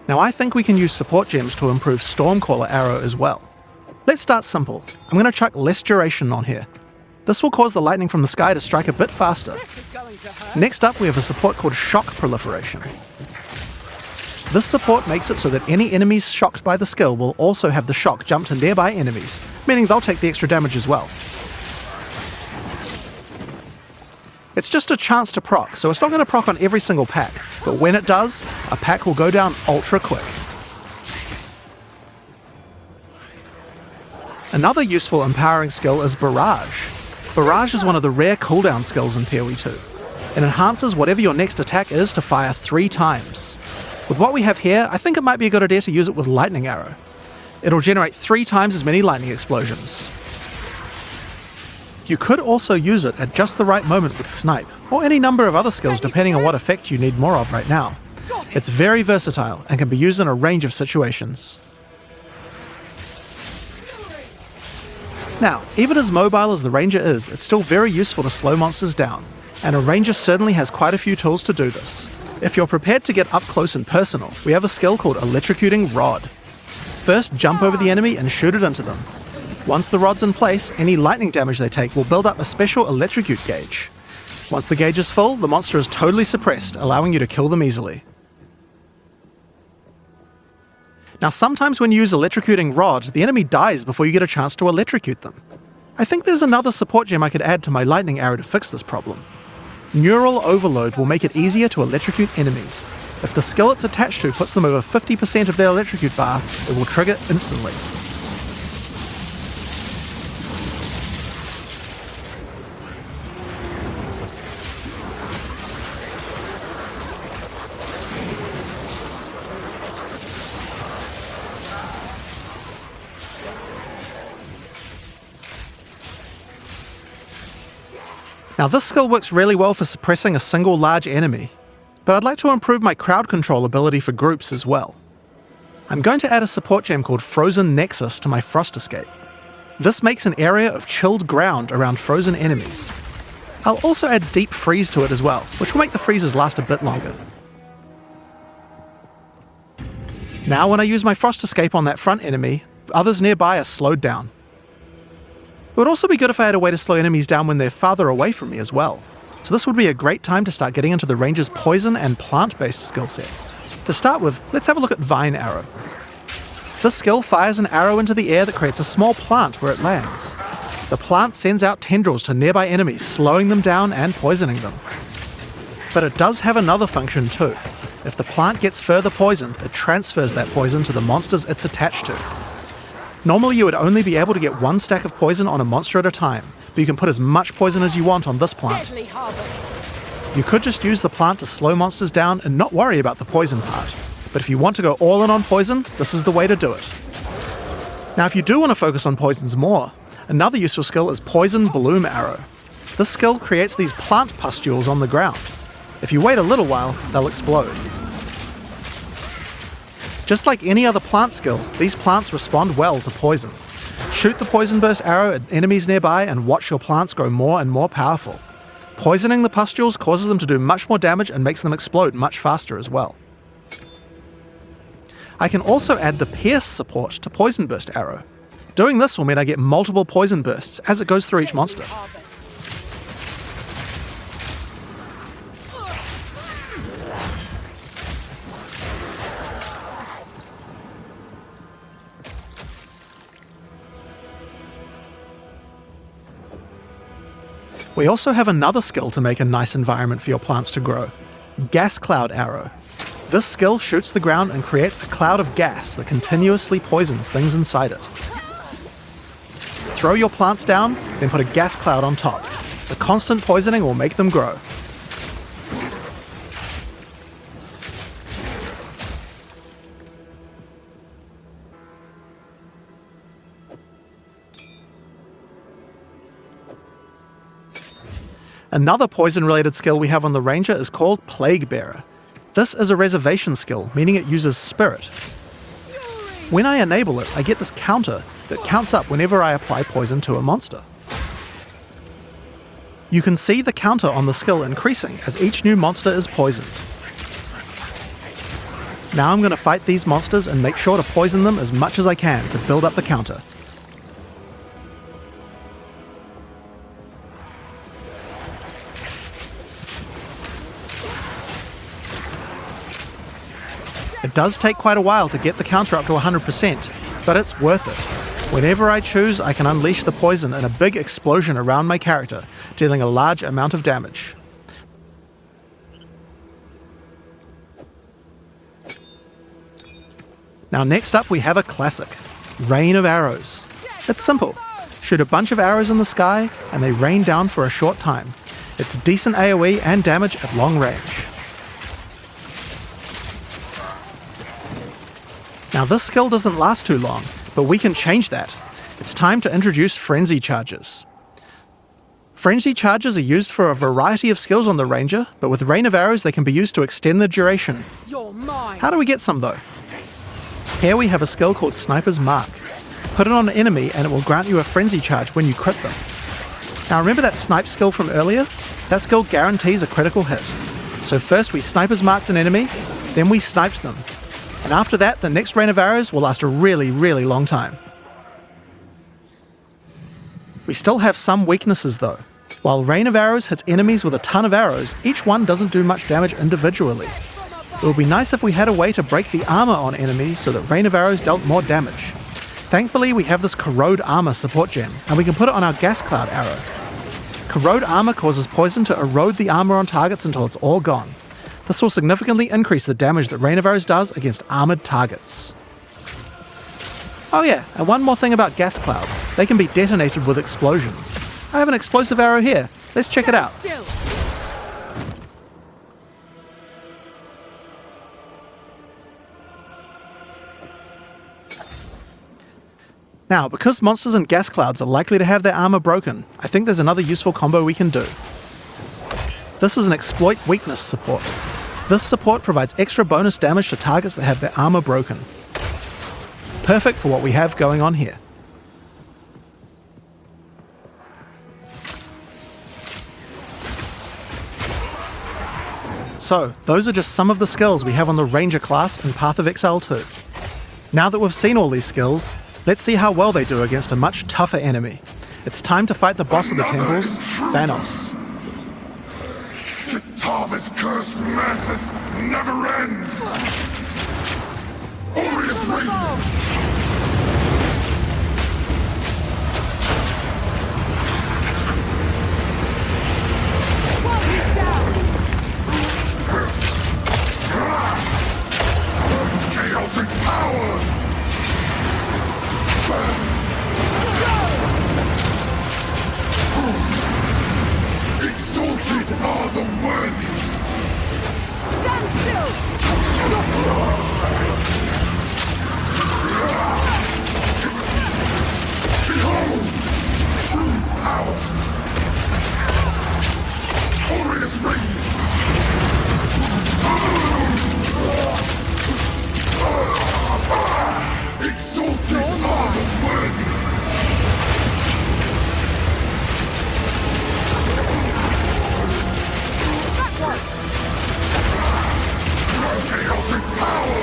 Now I think we can use support gems to improve Stormcaller Arrow as well. Let's start simple. I'm going to chuck less duration on here. This will cause the lightning from the sky to strike a bit faster. Next up we have a support called Shock Proliferation. This support makes it so that any enemies shocked by the skill will also have the shock jump to nearby enemies, meaning they'll take the extra damage as well. It's just a chance to proc, so it's not going to proc on every single pack, but when it does, a pack will go down ultra quick. Another useful empowering skill is Barrage. Barrage is one of the rare cooldown skills in PoE 2. It enhances whatever your next attack is to fire 3 times. With what we have here, I think it might be a good idea to use it with Lightning Arrow. It'll generate 3 times as many lightning explosions. You could also use it at just the right moment with Snipe, or any number of other skills depending on what effect you need more of right now. It's very versatile and can be used in a range of situations. Now, even as mobile as the Ranger is, it's still very useful to slow monsters down, and a Ranger certainly has quite a few tools to do this. If you're prepared to get up close and personal, we have a skill called Electrocuting Rod. First, jump over the enemy and shoot it into them. Once the rod's in place, any lightning damage they take will build up a special electrocute gauge. Once the gauge is full, the monster is totally suppressed, allowing you to kill them easily. Now sometimes when you use Electrocuting Rod, the enemy dies before you get a chance to electrocute them. I think there's another support gem I could add to my lightning arrow to fix this problem. Neural overload will make it easier to electrocute enemies. If the skill it's attached to puts them over 50% of their electrocute bar, it will trigger instantly. Now this skill works really well for suppressing a single large enemy, but I'd like to improve my crowd control ability for groups as well. I'm going to add a support gem called Frozen Nexus to my Frost Escape. This makes an area of chilled ground around frozen enemies. I'll also add Deep Freeze to it as well, which will make the freezes last a bit longer. Now when I use my Frost Escape on that front enemy, others nearby are slowed down. It would also be good if I had a way to slow enemies down when they're farther away from me as well. So this would be a great time to start getting into the ranger's poison and plant-based skill set. To start with, let's have a look at Vine Arrow. This skill fires an arrow into the air that creates a small plant where it lands. The plant sends out tendrils to nearby enemies, slowing them down and poisoning them. But it does have another function too. If the plant gets further poisoned, it transfers that poison to the monsters it's attached to. Normally you would only be able to get one stack of poison on a monster at a time, but you can put as much poison as you want on this plant. You could just use the plant to slow monsters down and not worry about the poison part, but if you want to go all in on poison, this is the way to do it. Now if you do want to focus on poisons more, another useful skill is Poison Bloom Arrow. This skill creates these plant pustules on the ground. If you wait a little while, they'll explode. Just like any other plant skill, these plants respond well to poison. Shoot the Poison Burst arrow at enemies nearby and watch your plants grow more and more powerful. Poisoning the pustules causes them to do much more damage and makes them explode much faster as well. I can also add the Pierce support to Poison Burst arrow. Doing this will mean I get multiple poison bursts as it goes through each monster. We also have another skill to make a nice environment for your plants to grow. Gas Cloud Arrow. This skill shoots the ground and creates a cloud of gas that continuously poisons things inside it. Throw your plants down, then put a gas cloud on top. The constant poisoning will make them grow. Another poison-related skill we have on the Ranger is called Plague Bearer. This is a reservation skill, meaning it uses Spirit. When I enable it, I get this counter that counts up whenever I apply poison to a monster. You can see the counter on the skill increasing as each new monster is poisoned. Now I'm going to fight these monsters and make sure to poison them as much as I can to build up the counter. It does take quite a while to get the counter up to 100%, but it's worth it. Whenever I choose, I can unleash the poison in a big explosion around my character, dealing a large amount of damage. Now next up we have a classic, Rain of Arrows. It's simple. Shoot a bunch of arrows in the sky and they rain down for a short time. It's decent AoE and damage at long range. Now this skill doesn't last too long, but we can change that. It's time to introduce Frenzy Charges. Frenzy Charges are used for a variety of skills on the Ranger, but with Rain of Arrows they can be used to extend the duration. You're mine. How do we get some though? Here we have a skill called Sniper's Mark. Put it on an enemy and it will grant you a Frenzy Charge when you crit them. Now remember that Snipe skill from earlier? That skill guarantees a critical hit. So first we Sniper's Marked an enemy, then we sniped them. And after that, the next Rain of Arrows will last a really, really long time. We still have some weaknesses though. While Rain of Arrows hits enemies with a ton of arrows, each one doesn't do much damage individually. It would be nice if we had a way to break the armor on enemies so that Rain of Arrows dealt more damage. Thankfully, we have this Corrode Armor support gem, and we can put it on our Gas Cloud arrow. Corrode armor causes poison to erode the armor on targets until it's all gone. This will significantly increase the damage that Rain of Arrows does against armored targets. Oh yeah, and one more thing about gas clouds. They can be detonated with explosions. I have an explosive arrow here. Let's check it out. Now, because monsters and gas clouds are likely to have their armor broken, I think there's another useful combo we can do. This is an exploit weakness support. This support provides extra bonus damage to targets that have their armor broken. Perfect for what we have going on here. So, those are just some of the skills we have on the Ranger class in Path of Exile 2. Now that we've seen all these skills, let's see how well they do against a much tougher enemy. It's time to fight the boss of the temples, Thanos. Kitava's cursed madness never ends! Orius Radeon! Chaotic power! Exalted are the worthy! Stand still! Behold! True power! Orius Radeon! Exalted are the worthy! Chaotic power!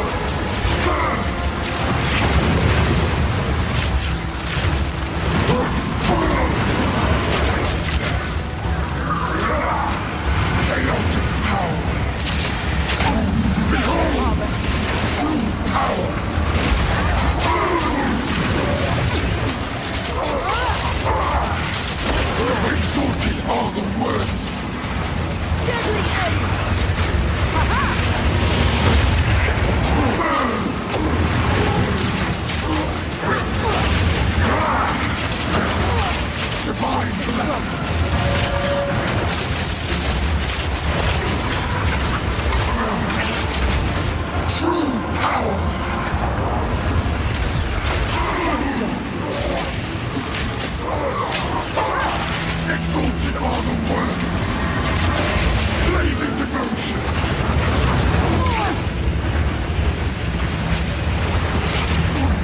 Chaotic power! Behold! True power! Exalted are the worthy! Deadly aim! Divine blessing! True power! Exalted are the worthy! Blazing devotion!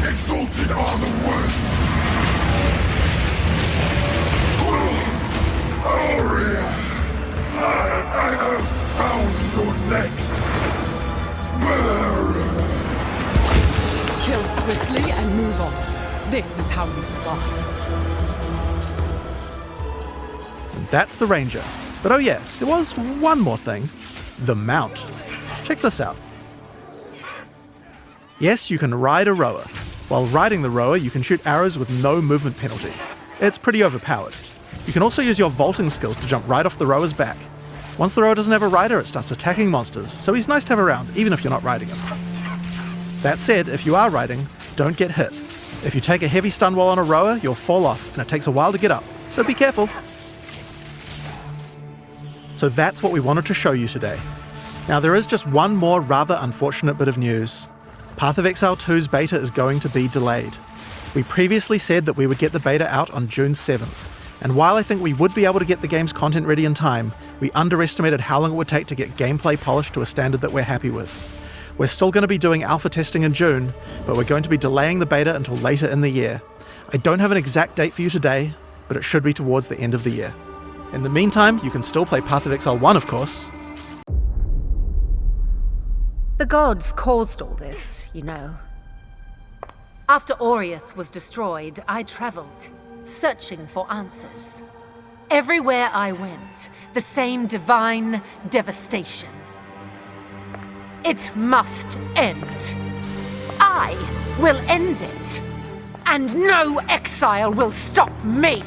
Exalted are the worthy! Aurea! I have found your next murderer! Kill swiftly and move on. This is how you survive. That's the Ranger. But oh yeah, there was one more thing. The mount. Check this out. Yes, you can ride a rower. While riding the rower, you can shoot arrows with no movement penalty. It's pretty overpowered. You can also use your vaulting skills to jump right off the rower's back. Once the rower doesn't have a rider, it starts attacking monsters, so he's nice to have around, even if you're not riding him. That said, if you are riding, don't get hit. If you take a heavy stun while on a rower, you'll fall off, and it takes a while to get up, so be careful. So that's what we wanted to show you today. Now there is just one more rather unfortunate bit of news. Path of Exile 2's beta is going to be delayed. We previously said that we would get the beta out on June 7th, and while I think we would be able to get the game's content ready in time, we underestimated how long it would take to get gameplay polished to a standard that we're happy with. We're still going to be doing alpha testing in June, but we're going to be delaying the beta until later in the year. I don't have an exact date for you today, but it should be towards the end of the year. In the meantime, you can still play Path of Exile 1, of course. The gods caused all this, you know. After Oriath was destroyed, I traveled, searching for answers. Everywhere I went, the same divine devastation. It must end. I will end it. And no exile will stop me!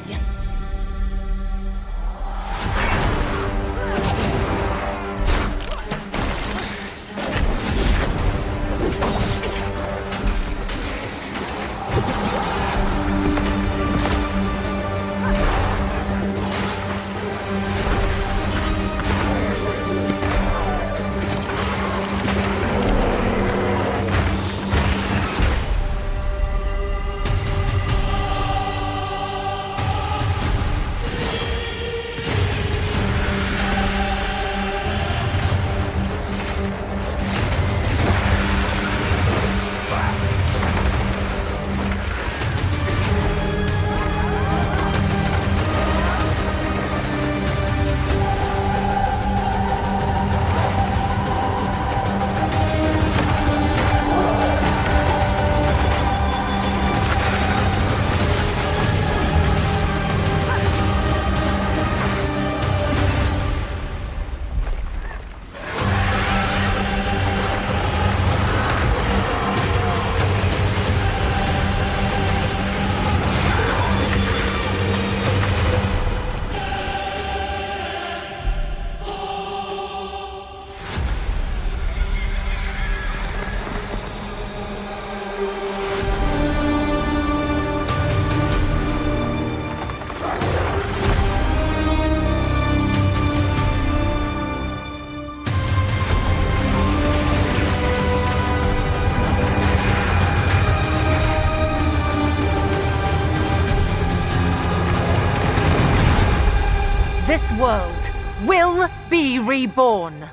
This world will be reborn,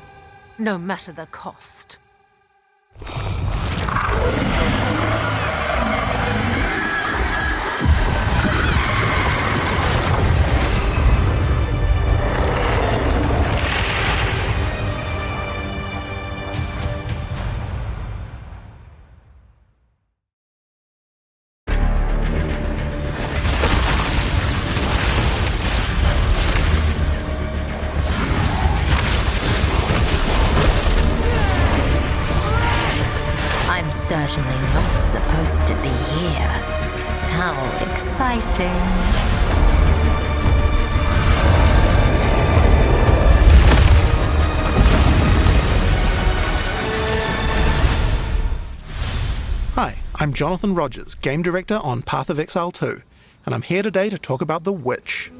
no matter the cost. I'm certainly not supposed to be here. How exciting. Hi, I'm Jonathan Rogers, Game Director on Path of Exile 2, and I'm here today to talk about the Witch.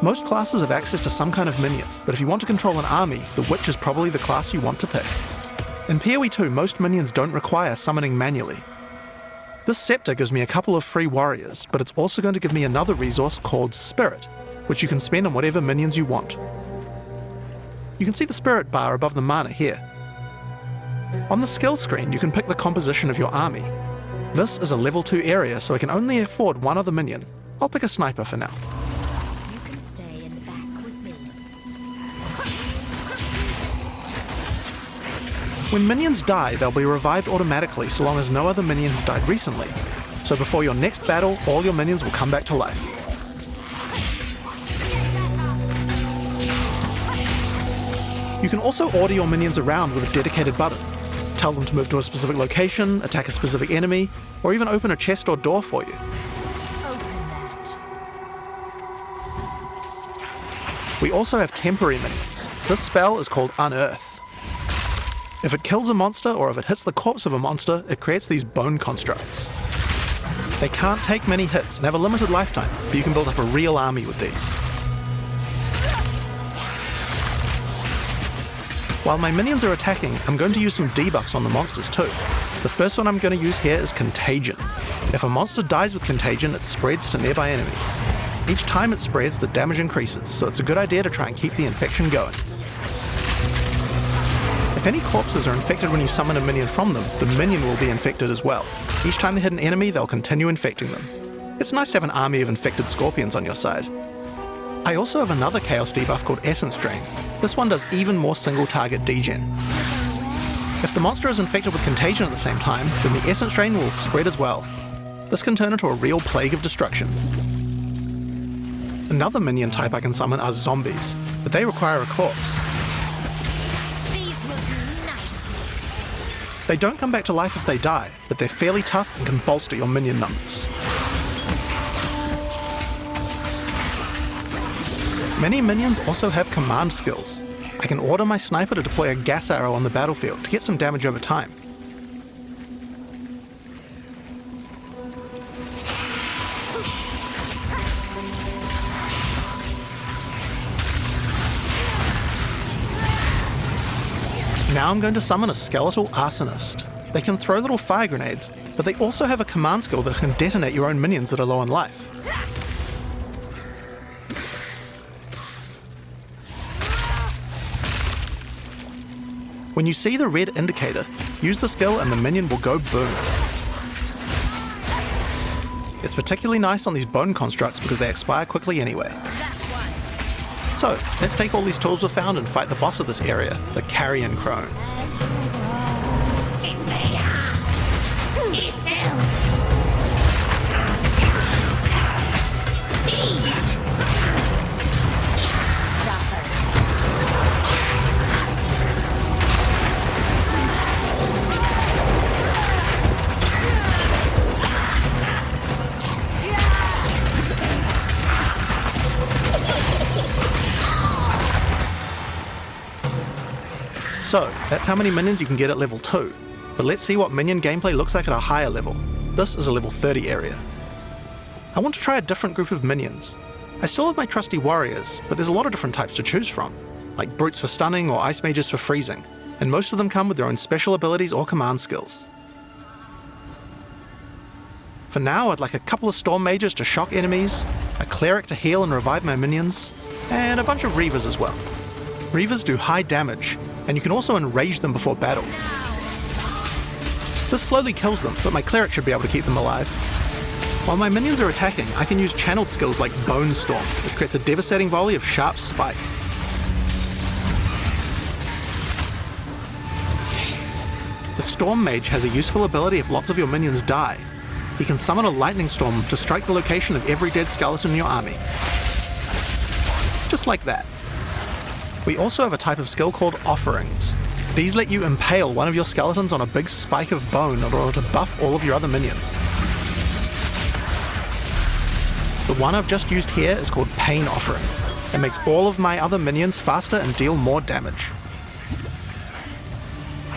Most classes have access to some kind of minion, but if you want to control an army, the Witch is probably the class you want to pick. In PoE 2, most minions don't require summoning manually. This scepter gives me a couple of free warriors, but it's also going to give me another resource called Spirit, which you can spend on whatever minions you want. You can see the Spirit bar above the mana here. On the skill screen, you can pick the composition of your army. This is a level 2 area, so I can only afford one other minion. I'll pick a sniper for now. You can stay in the back with me. When minions die, they'll be revived automatically so long as no other minion has died recently. So before your next battle, all your minions will come back to life. You can also order your minions around with a dedicated button. Tell them to move to a specific location, attack a specific enemy, or even open a chest or door for you. Open that. We also have temporary minions. This spell is called Unearth. If it kills a monster or if it hits the corpse of a monster, it creates these bone constructs. They can't take many hits and have a limited lifetime, but you can build up a real army with these. While my minions are attacking, I'm going to use some debuffs on the monsters too. The first one I'm going to use here is Contagion. If a monster dies with Contagion, it spreads to nearby enemies. Each time it spreads, the damage increases, so it's a good idea to try and keep the infection going. If any corpses are infected when you summon a minion from them, the minion will be infected as well. Each time they hit an enemy, they'll continue infecting them. It's nice to have an army of infected scorpions on your side. I also have another chaos debuff called Essence Drain. This one does even more single target degen. If the monster is infected with Contagion at the same time, then the Essence Drain will spread as well. This can turn into a real plague of destruction. Another minion type I can summon are zombies, but they require a corpse. These will do nicely. They don't come back to life if they die, but they're fairly tough and can bolster your minion numbers. Many minions also have command skills. I can order my sniper to deploy a gas arrow on the battlefield to get some damage over time. Now I'm going to summon a skeletal arsonist. They can throw little fire grenades, but they also have a command skill that can detonate your own minions that are low on life. When you see the red indicator, use the skill and the minion will go boom. It's particularly nice on these bone constructs because they expire quickly anyway. So, let's take all these tools we've found and fight the boss of this area, the Carrion Crone. So, that's how many minions you can get at level 2. But let's see what minion gameplay looks like at a higher level. This is a level 30 area. I want to try a different group of minions. I still have my trusty warriors, but there's a lot of different types to choose from, like brutes for stunning or ice mages for freezing, and most of them come with their own special abilities or command skills. For now, I'd like a couple of Storm Mages to shock enemies, a Cleric to heal and revive my minions, and a bunch of Reavers as well. Reavers do high damage, and you can also enrage them before battle. This slowly kills them, but my Cleric should be able to keep them alive. While my minions are attacking, I can use channeled skills like Bone Storm, which creates a devastating volley of sharp spikes. The Storm Mage has a useful ability if lots of your minions die. He can summon a lightning storm to strike the location of every dead skeleton in your army. Just like that. We also have a type of skill called Offerings. These let you impale one of your skeletons on a big spike of bone in order to buff all of your other minions. The one I've just used here is called Pain Offering. It makes all of my other minions faster and deal more damage.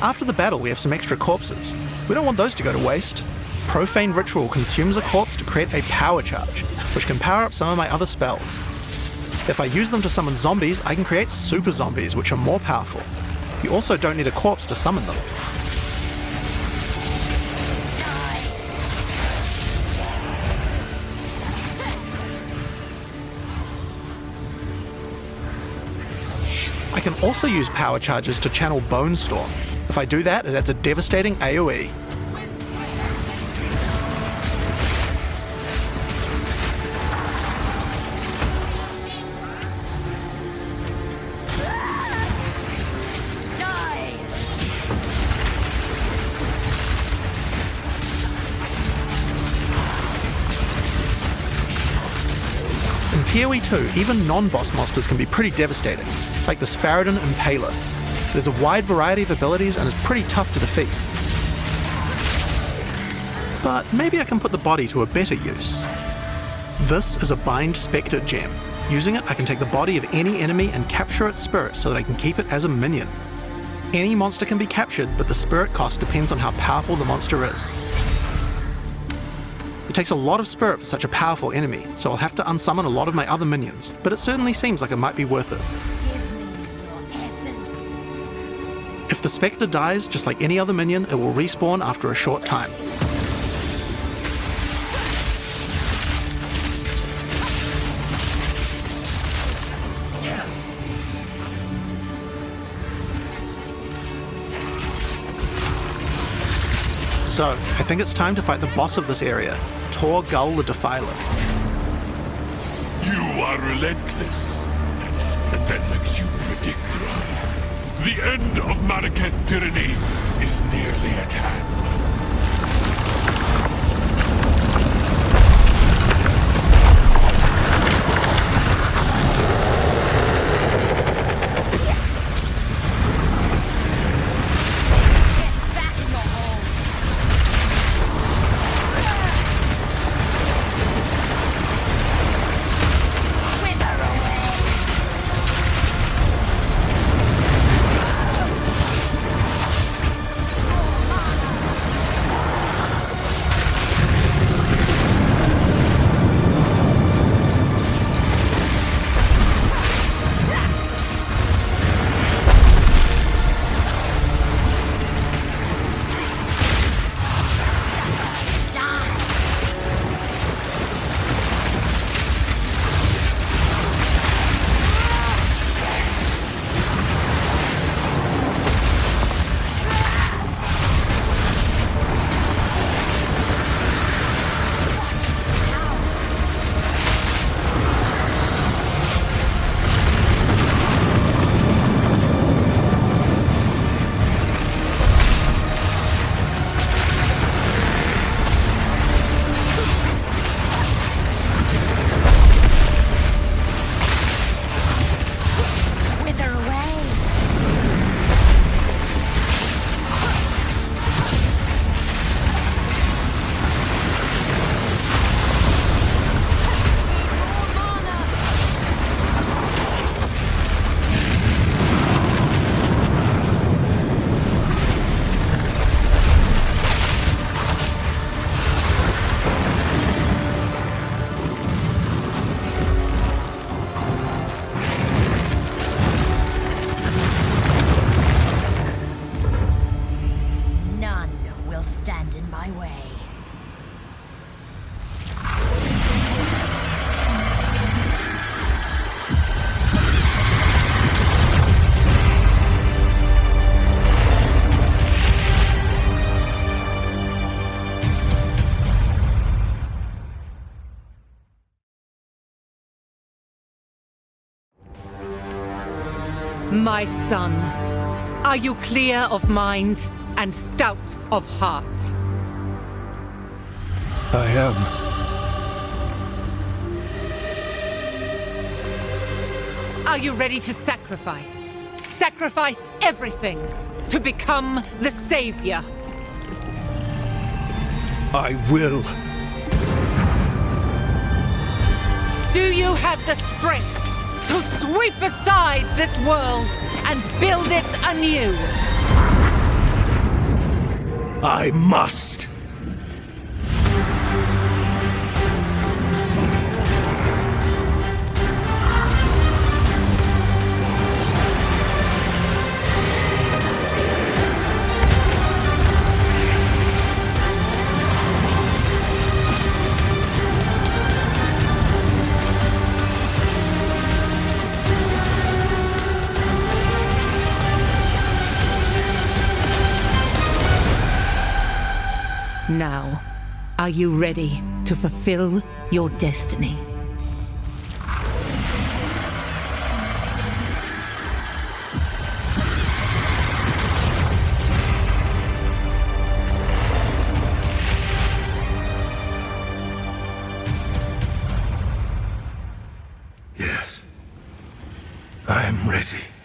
After the battle, we have some extra corpses. We don't want those to go to waste. Profane Ritual consumes a corpse to create a power charge, which can power up some of my other spells. If I use them to summon zombies, I can create super zombies, which are more powerful. You also don't need a corpse to summon them. I can also use power charges to channel Bone Storm. If I do that, it adds a devastating AoE. In PoE 2, even non-boss monsters can be pretty devastating, like this Radeon Impaler. There's a wide variety of abilities and is pretty tough to defeat. But maybe I can put the body to a better use. This is a Bind Spectre gem. Using it, I can take the body of any enemy and capture its spirit so that I can keep it as a minion. Any monster can be captured, but the spirit cost depends on how powerful the monster is. It takes a lot of spirit for such a powerful enemy, so I'll have to unsummon a lot of my other minions, but it certainly seems like it might be worth it. If the Spectre dies, just like any other minion, it will respawn after a short time. So, I think it's time to fight the boss of this area, Tor Gull the Defiler. You are relentless, and that makes you predictable. The end of Marraketh tyranny is nearly at hand. My son, are you clear of mind and stout of heart? I am. Are you ready to sacrifice? Sacrifice everything to become the savior? I will. Do you have the strength to sweep aside this world and build it anew? I must. Now, are you ready to fulfill your destiny? Yes. I am ready.